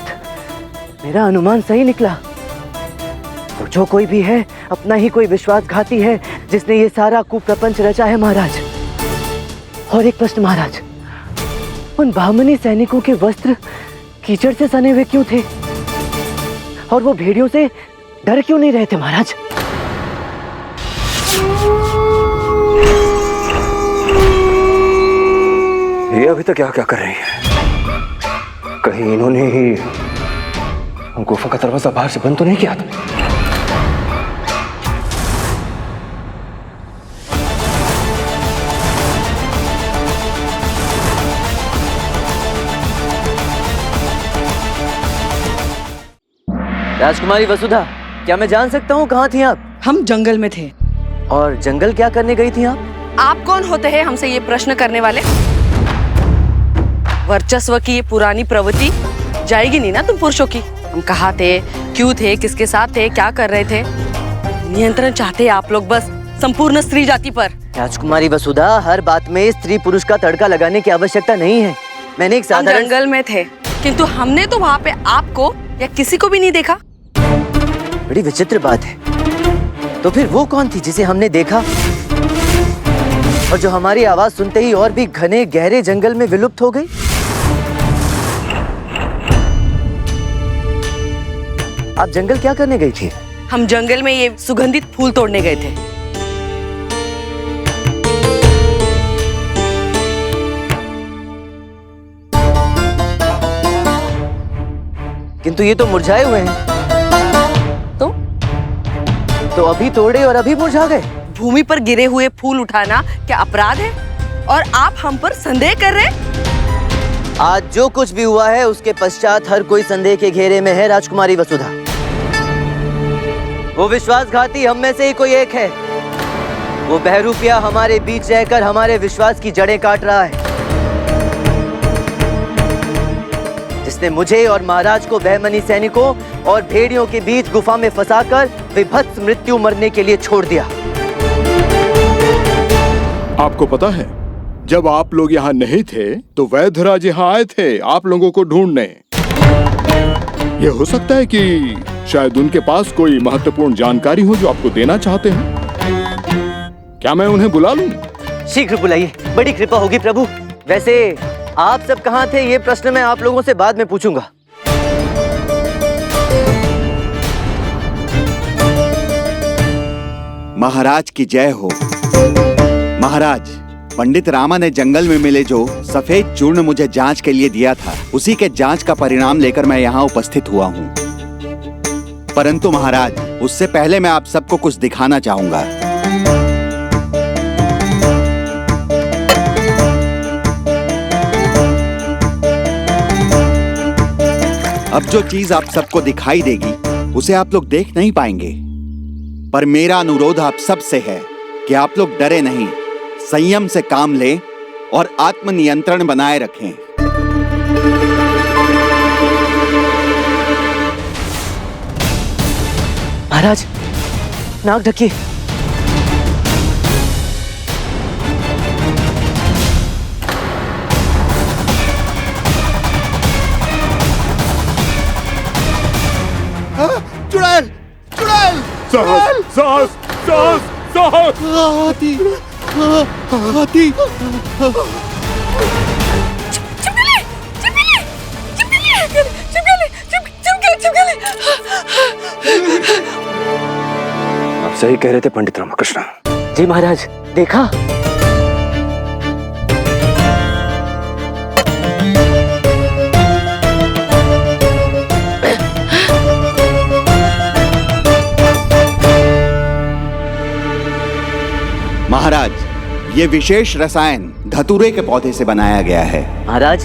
A: मेरा अनुमान सही निकला। वो जो कोई भी है अपना ही कोई विश्वासघाती है जिसने ये सारा कुप्रपंच रचा है महाराज। और एक प्रश्न महाराज, उन बहमनी सैनिकों के वस्त्र कीचड़ से सने हुए क्यों थे और वो भेड़ियों से डर क्यों नहीं रहे थे महाराज?
B: ये अभी तक क्या क्या कर रही है? कहीं इन्होंने ही गुफा का दरवाजा बाहर से बंद तो नहीं किया तुमने?
A: राजकुमारी वसुधा, क्या मैं जान सकता हूँ कहाँ थी आप?
J: हम जंगल में थे।
A: और जंगल क्या करने गई थी आप?
J: आप कौन होते हैं हमसे ये प्रश्न करने वाले? वर्चस्व की ये पुरानी प्रवृत्ति जाएगी नहीं ना तुम पुरुषों की। हम कहाँ थे, क्यों थे, किसके साथ थे, क्या कर रहे थे? नियंत्रण चाहते हैं आप लोग बस संपूर्ण स्त्री जाति पर।
A: राजकुमारी वसुधा, हर बात में स्त्री पुरुष का तड़का लगाने की आवश्यकता नहीं है। मैंने एक साधारण
J: जंगल में थे, किंतु हमने तो वहाँ पे आपको या किसी को भी नहीं देखा।
A: बड़ी विचित्र बात है। तो फिर वो कौन थी जिसे हमने देखा और जो हमारी आवाज सुनते ही और भी घने गहरे जंगल में विलुप्त हो गई? आप जंगल क्या करने गई थी?
J: हम जंगल में ये सुगंधित फूल तोड़ने गए थे।
A: किंतु ये तो मुरझाए हुए हैं। तो अभी तोड़े और अभी मुरझा गए।
J: भूमि पर गिरे हुए फूल उठाना क्या अपराध है? और आप हम पर संदेह कर रहे हैं?
A: आज जो कुछ भी हुआ है उसके पश्चात हर कोई संदेह के घेरे में है राजकुमारी वसुधा। वो विश्वासघाती हम में से ही कोई एक है। वो बहरूपिया हमारे बीच रहकर हमारे विश्वास की जड़ें काट रहा है, जिसने मुझे और महाराज को बहमनी सैनिकों और भेड़ियों के बीच गुफा में फंसाकर विभत्स मृत्यु मरने के लिए छोड़ दिया।
D: आपको पता है, जब आप लोग यहाँ नहीं थे तो वैद्यराज यहाँ आए थे आप लोगों को ढूंढने। ये हो सकता है कि शायद उनके पास कोई महत्वपूर्ण जानकारी हो जो आपको देना चाहते हैं। क्या मैं उन्हें बुला लूं?
A: शीघ्र बुलाइए, बड़ी कृपा होगी प्रभु। वैसे आप सब कहाँ थे, ये प्रश्न मैं आप लोगों से बाद में पूछूंगा।
C: महाराज की जय हो। महाराज, पंडित रामा ने जंगल में मिले जो सफेद चूर्ण मुझे जांच के लिए दिया था, उसी के जांच का परिणाम लेकर मैं यहाँ उपस्थित हुआ हूँ। परंतु महाराज, उससे पहले मैं आप सबको कुछ दिखाना चाहूंगा। अब जो चीज आप सबको दिखाई देगी उसे आप लोग देख नहीं पाएंगे, पर मेरा अनुरोध आप सब से है कि आप लोग डरे नहीं, संयम से काम लें और आत्मनियंत्रण बनाए रखें।
A: महाराज, नाक ढकिए।
D: चुड़ैल, चुड़ैल, साहस, साहस, साहस, साहस। हाथी, हाथी।
B: आप सही कह रहे थे पंडित रामकृष्ण।
A: जी महाराज, देखा?
C: महाराज, ये विशेष रसायन धतूरे के पौधे से बनाया गया है।
A: महाराज,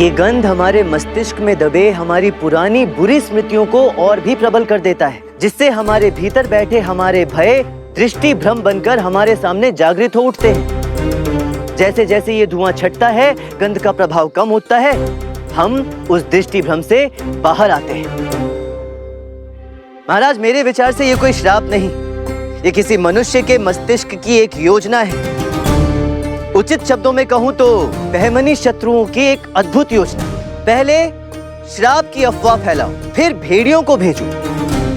A: ये गंध हमारे मस्तिष्क में दबे हमारी पुरानी बुरी स्मृतियों को और भी प्रबल कर देता है, जिससे हमारे भीतर बैठे हमारे भय दृष्टि भ्रम बनकर हमारे सामने जागृत हो उठते हैं। जैसे जैसे ये धुआं छटता है, गंध का प्रभाव कम होता है, हम उस दृष्टि भ्रम से बाहर आते हैं। महाराज, मेरे विचार से ये कोई श्राप नहीं, ये किसी मनुष्य के मस्तिष्क की एक योजना है। उचित शब्दों में कहूं तो बहमनी शत्रुओं की एक अद्भुत योजना। पहले श्राप की अफवाह फैलाओ, फिर भेड़ियों को भेजो,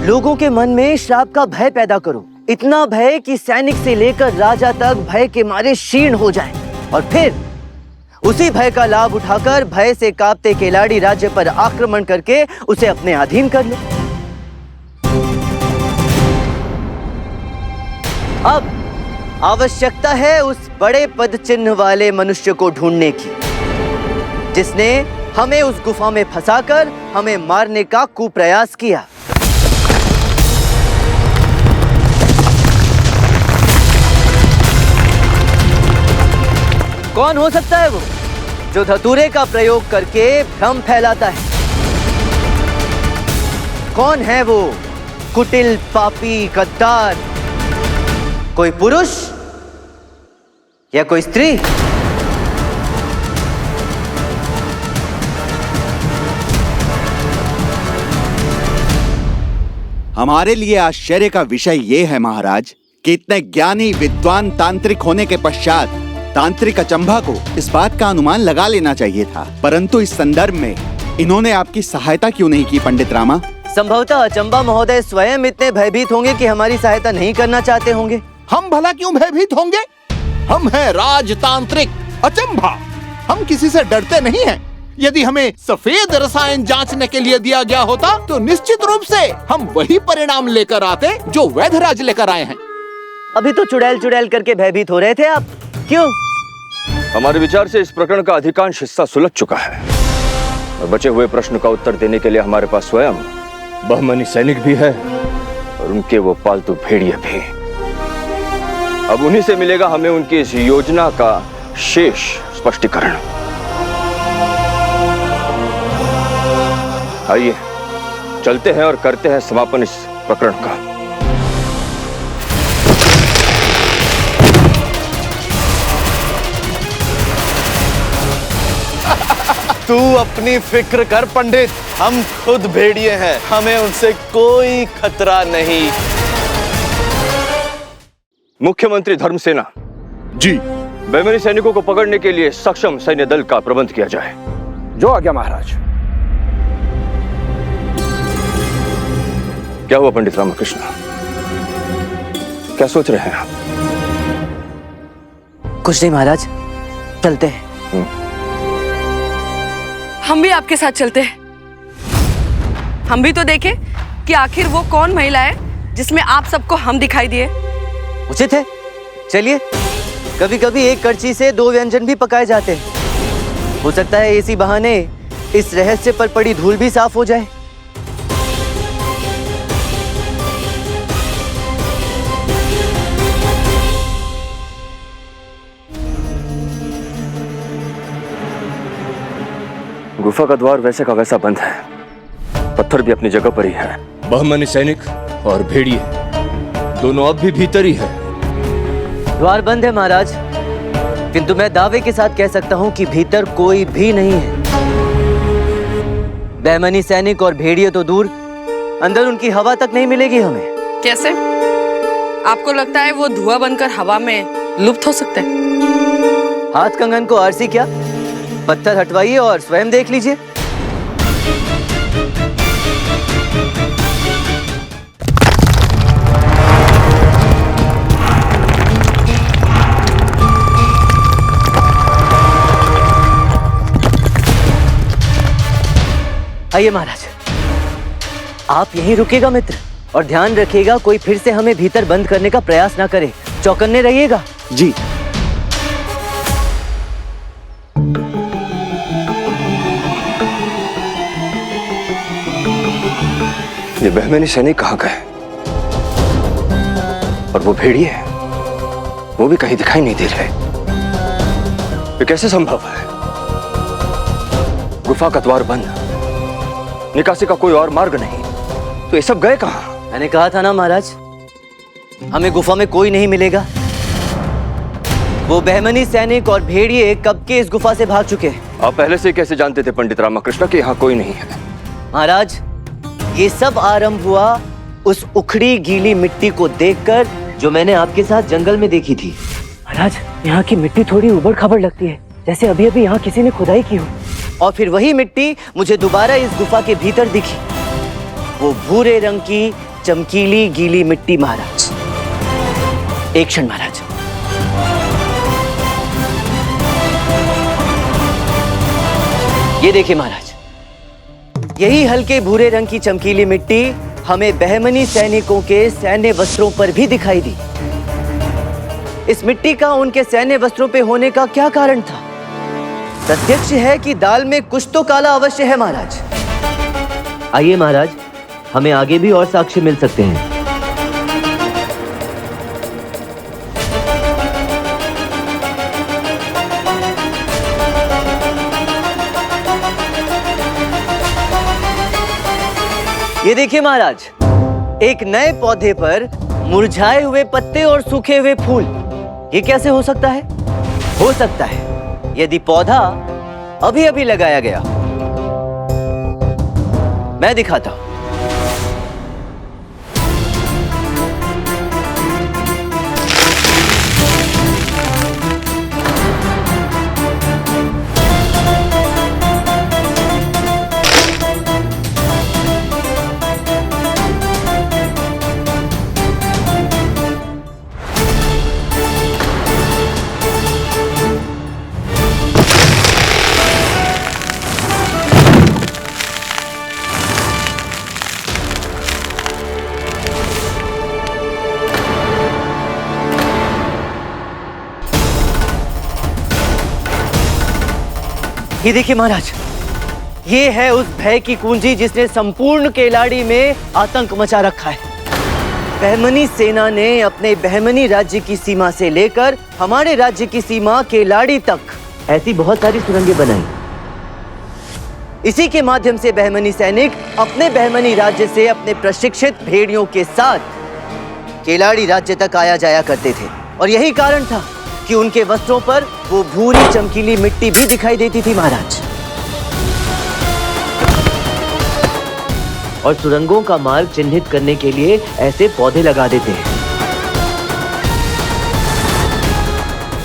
A: लोगों के मन में श्राप का भय पैदा करो, इतना भय कि सैनिक से लेकर राजा तक भय के मारे क्षीण हो जाएं, और फिर उसी भय का लाभ उठाकर भय से कांपते खिलाड़ी राज्य पर आक्रमण करके उसे अपने अधीन कर ले। अब आवश्यकता है उस बड़े पद चिन्ह वाले मनुष्य को ढूंढने की, जिसने हमें उस गुफा में फंसाकर हमें मारने का कुप्रयास किया। कौन हो सकता है वो जो धतूरे का प्रयोग करके भ्रम फैलाता है? कौन है वो कुटिल, पापी, गद्दार? कोई पुरुष या कोई स्त्री?
C: हमारे लिए आश्चर्य का विषय ये है महाराज कि इतने ज्ञानी, विद्वान, तांत्रिक होने के पश्चात तांत्रिक अचंभा को इस बात का अनुमान लगा लेना चाहिए था, परंतु इस संदर्भ में इन्होंने आपकी सहायता क्यों नहीं की पंडित रामा?
A: संभवतः अचंबा महोदय स्वयं इतने भयभीत होंगे कि हमारी सहायता नहीं करना चाहते होंगे।
D: हम भला क्यों भयभीत होंगे? हम हैं राजतांत्रिक अचंभा। हम किसी से डरते नहीं हैं। यदि हमें सफेद रसायन जांचने के लिए दिया गया होता तो निश्चित रूप से हम वही परिणाम लेकर आते जो वैधराज लेकर आए हैं।
A: अभी तो चुड़ैल चुड़ैल करके भयभीत हो रहे थे आप, क्यों?
B: हमारे विचार से इस प्रकरण का अधिकांश हिस्सा सुलझ चुका है और बचे हुए प्रश्न का उत्तर देने के लिए हमारे पास स्वयं बहमनी सैनिक भी है और उनके वो पालतू भेड़िए भी। अब उन्हीं से मिलेगा हमें उनकी इस योजना का शेष स्पष्टीकरण। आइए चलते हैं और करते हैं समापन इस प्रकरण का।
Q: तू अपनी फिक्र कर पंडित, हम खुद भेड़िए हैं, हमें उनसे कोई खतरा नहीं।
B: मुख्यमंत्री धर्मसेना
F: जी,
B: बेमनी सैनिकों को पकड़ने के लिए सक्षम सैन्य दल का प्रबंध किया जाए।
F: जो आज्ञा महाराज।
B: क्या हुआ पंडित रामकृष्ण, क्या सोच रहे हैं आप?
A: कुछ नहीं महाराज, चलते हैं।
J: हम भी आपके साथ चलते हैं। हम भी तो देखें कि आखिर वो कौन महिला है जिसमें आप सबको हम दिखाई दिए।
A: उचित है, चलिए। कभी कभी एक करछी से दो व्यंजन भी पकाए जाते हैं। हो सकता है इसी बहाने इस रहस्य पर पड़ी धूल भी साफ हो जाए।
B: गुफा का द्वार वैसे का वैसा बंद है, पत्थर भी अपनी जगह पर ही है।
N: बहमनी सैनिक और भेड़िए दोनों अब भी भीतर ही है।
A: द्वार बंद है महाराज, किंतु मैं दावे के साथ कह सकता हूं कि भीतर कोई भी नहीं है। बहमनी सैनिक और भेड़िए तो दूर, अंदर उनकी हवा तक नहीं मिलेगी हमें।
J: कैसे? आपको लगता है वो धुआं बनकर हवा में लुप्त हो सकते हैं?
A: हाथ कंगन को आरसी क्या, पत्थर हटवाइए और स्वयं देख लीजिए। आइए महाराज, आप यहीं रुकेगा मित्र, और ध्यान रखिएगा कोई फिर से हमें भीतर बंद करने का प्रयास ना करे। चौकन्ने रहिएगा।
C: जी।
B: ये बहमनी सैनिक कहाँ गए? और वो भेड़िए वो भी कहीं दिखाई नहीं दे रहे। ये कैसे संभव है? गुफा का द्वार बंद, निकासी का कोई और मार्ग नहीं, तो ये सब गए कहाँ?
A: मैंने कहा था ना महाराज, हमें गुफा में कोई नहीं मिलेगा। वो बहमनी सैनिक और भेड़िए कब के इस गुफा से भाग चुके हैं।
B: आप पहले से कैसे जानते थे पंडित रामकृष्ण कि यहाँ कोई नहीं है?
A: महाराज, ये सब आरंभ हुआ उस उखड़ी गीली मिट्टी को देखकर जो मैंने आपके साथ जंगल में देखी थी। महाराज, यहाँ की मिट्टी थोड़ी उबड़ खाबड़ लगती है, जैसे अभी अभी यहाँ किसी ने खुदाई की हो। और फिर वही मिट्टी मुझे दोबारा इस गुफा के भीतर दिखी, वो भूरे रंग की चमकीली गीली मिट्टी। महाराज, एक क्षण महाराज। ये देखिए महाराज, यही हल्के भूरे रंग की चमकीली मिट्टी हमें बहमनी सैनिकों के सैन्य वस्त्रों पर भी दिखाई दी। इस मिट्टी का उनके सैन्य वस्त्रों पे होने का क्या कारण था? प्रत्यक्ष है कि दाल में कुछ तो काला अवश्य है महाराज। आइए महाराज, हमें आगे भी और साक्ष्य मिल सकते हैं। ये देखिए महाराज, एक नए पौधे पर मुरझाए हुए पत्ते और सूखे हुए फूल। ये कैसे हो सकता है? हो सकता है यदि पौधा अभी अभी लगाया गया। मैं दिखाता हूं। ये देखिए महाराज, ये है उस भय की कुंजी जिसने संपूर्ण केलाड़ी में आतंक मचा रखा है। बहमनी सेना ने अपने बहमनी राज्य की सीमा से लेकर हमारे राज्य की सीमा केलाड़ी तक ऐसी बहुत सारी सुरंगें बनाई। इसी के माध्यम से बहमनी सैनिक अपने बहमनी राज्य से अपने प्रशिक्षित भेड़ियों के साथ केलाड़ी राज्य तक आया जाया करते थे। और यही कारण था कि उनके वस्त्रों पर वो भूरी चमकीली मिट्टी भी दिखाई देती थी महाराज। और सुरंगों का मार्ग चिन्हित करने के लिए ऐसे पौधे लगा देते हैं।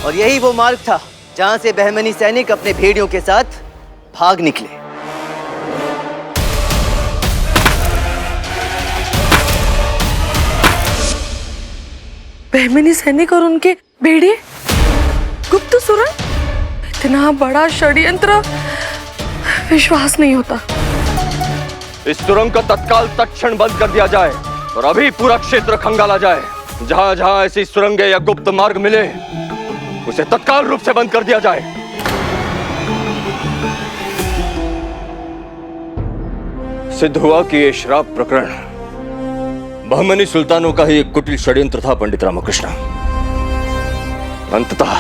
A: और यही वो मार्ग था जहां से बहमनी सैनिक अपने भेड़ियों के साथ भाग निकले।
J: बहमनी सैनिक और उनके भेड़िए, गुप्त सुरंग, इतना बड़ा षड्यंत्र, विश्वास नहीं होता।
B: इस सुरंग का तत्काल तत्क्षण बंद कर दिया जाए और अभी पूरा क्षेत्र खंगाला जाए। जहां जहां ऐसी सुरंगें या गुप्त मार्ग मिले उसे तत्काल रूप से बंद कर दिया जाए। सिद्ध हुआ कि ये श्राप प्रकरण बहमनी सुल्तानों का ही एक कुटिल षड्यंत्र था पंडित रामकृष्ण। अंततः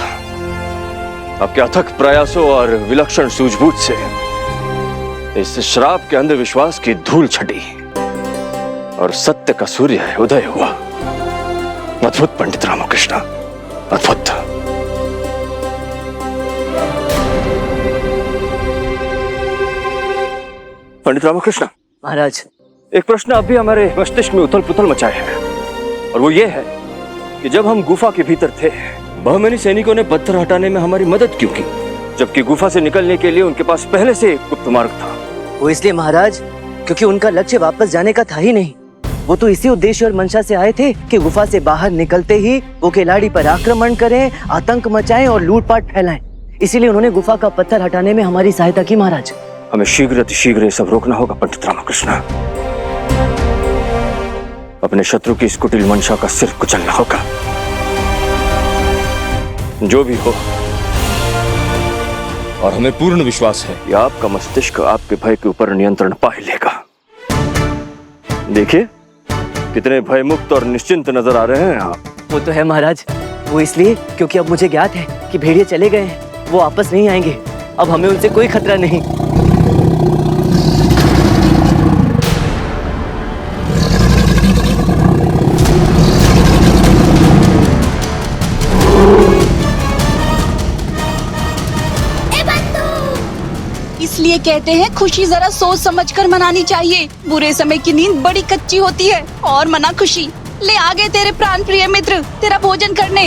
B: आपके अथक प्रयासों और विलक्षण सूझबूझ से इस श्राप के अंधविश्वास की धूल छटी और सत्य का सूर्य उदय हुआ। अद्भुत पंडित रामकृष्ण, अद्भुत। पंडित रामकृष्ण
A: महाराज,
B: एक प्रश्न अभी हमारे मस्तिष्क में उथल पुथल मचाए है, और वो ये है कि जब हम गुफा के भीतर थे, बहमनी सैनिकों ने पत्थर हटाने में हमारी मदद क्यों की, जबकि गुफा से निकलने के लिए उनके पास पहले से एक गुप्त मार्ग था?
A: वो इसलिए महाराज क्योंकि उनका लक्ष्य वापस जाने का था ही नहीं। वो तो इसी उद्देश्य और मंशा से आए थे कि गुफा से बाहर निकलते ही वो केलाड़ी पर आक्रमण करें, आतंक मचाएं और लूटपाट फैलाएं। इसीलिए उन्होंने गुफा का पत्थर हटाने में हमारी सहायता की महाराज।
B: हमें शीघ्र अतिशीघ्र ये सब रोकना होगा पंडित रामकृष्ण। अपने शत्रु की इस कुटिल मंशा का सिर कुचलना होगा। जो भी हो, और हमें पूर्ण विश्वास है कि आपका मस्तिष्क आपके भय के ऊपर नियंत्रण पा ही लेगा। देखिए कितने भयमुक्त और निश्चिंत नजर आ रहे हैं आप।
A: वो तो है महाराज, वो इसलिए क्योंकि अब मुझे ज्ञात है कि भेड़िए चले गए हैं, वो वापस नहीं आएंगे। अब हमें उनसे कोई खतरा नहीं।
I: इसलिए कहते हैं खुशी जरा सोच समझकर मनानी चाहिए। बुरे समय की नींद बड़ी कच्ची होती है। और मना खुशी। ले आ गए तेरे प्राण प्रिय मित्र तेरा भोजन करने।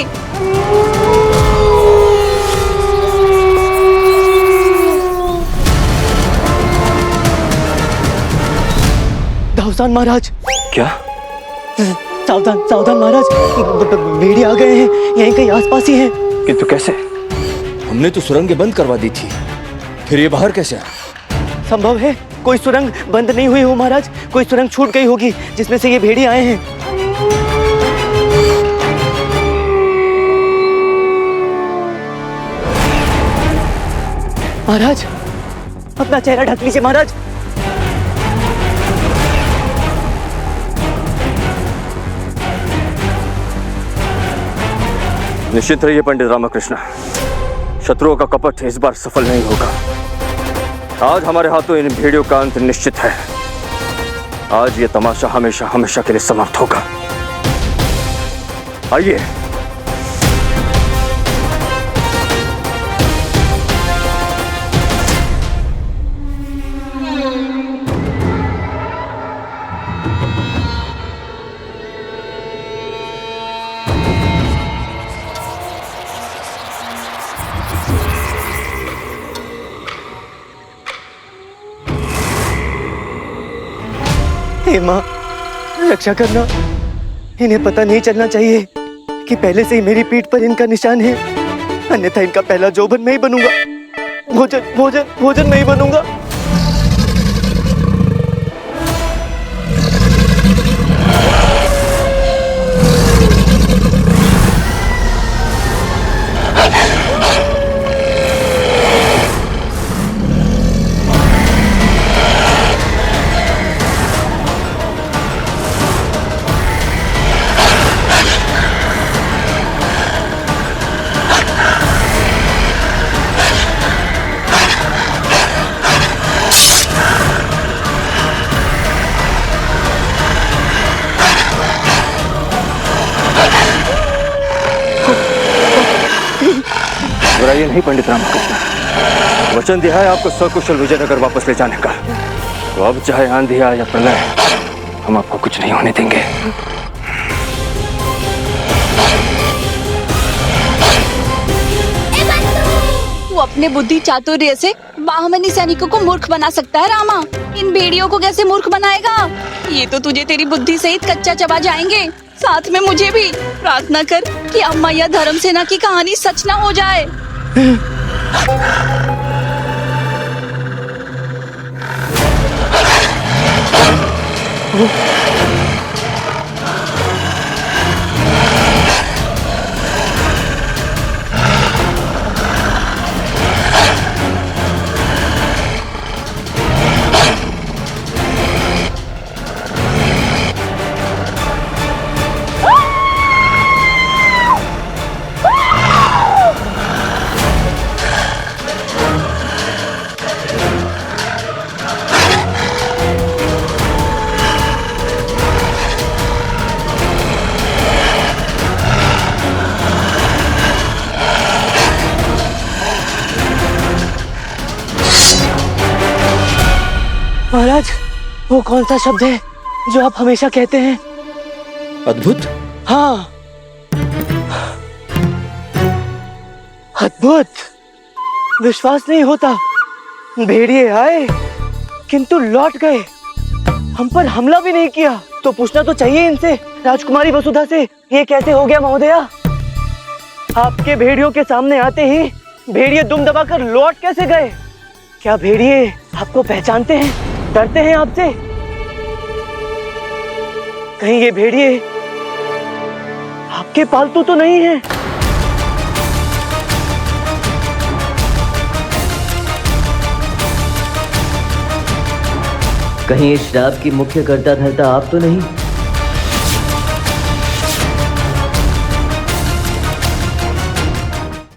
A: सावधान महाराज।
B: क्या?
A: सावधान सावधान महाराज, भेड़िए आ गए हैं, यहीं कहीं आसपास ही हैं।
B: किंतु कैसे? हमने तो सुरंगें बंद करवा दी थी, फिर ये बाहर कैसे आए?
A: संभव है कोई सुरंग बंद नहीं हुई हो महाराज, कोई सुरंग छूट गई होगी जिसमें से ये भेड़िए आए हैं। महाराज, अपना चेहरा ढक लीजिए महाराज।
B: निश्चित रहिए पंडित रामकृष्ण, शत्रुओं का कपट इस बार सफल नहीं होगा। आज हमारे हाथों इन भेड़ियों का अंत निश्चित है। आज ये तमाशा हमेशा हमेशा के लिए समाप्त होगा। आइए।
A: हे माँ, रक्षा करना। इन्हें पता नहीं चलना चाहिए कि पहले से ही मेरी पीठ पर इनका निशान है, अन्यथा इनका पहला जोबन मैं ही बनूंगा। भोजन भोजन भोजन मैं ही बनूंगा।
B: घबराइए नहीं पंडित रामकृष्ण, वचन दिया है आपको सकुशल विजयनगर वापस ले जाने का। तो अब चाहे आंधी आए या प्रलय, हम आपको कुछ नहीं होने देंगे।
I: वो अपने बुद्धि चातुर्य से बाहुमनी सैनिकों को मूर्ख बना सकता है रामा, इन भेड़ियों को कैसे मूर्ख बनाएगा? ये तो तुझे तेरी बुद्धि सहित कच्चा चबा जाएंगे, साथ में मुझे भी। प्रार्थना कर कि अम्मा या धर्मसेना की कहानी सच ना हो जाए।
A: महाराज, वो कौन सा शब्द है जो आप हमेशा कहते हैं?
N: अद्भुत?
A: हाँ, अद्भुत। विश्वास नहीं होता। भेड़िए आए किंतु लौट गए, हम पर हमला भी नहीं किया। तो पूछना तो चाहिए इनसे, राजकुमारी वसुधा से, ये कैसे हो गया महोदया? आपके भेड़ियों के सामने आते ही भेड़िए दुम दबाकर लौट कैसे गए? क्या भेड़िए आपको पहचानते हैं, डरते हैं आपसे? कहीं ये भेड़िए आपके पालतू तो नहीं है? कहीं इस श्राप की मुख्य कर्ता धर्ता आप तो नहीं?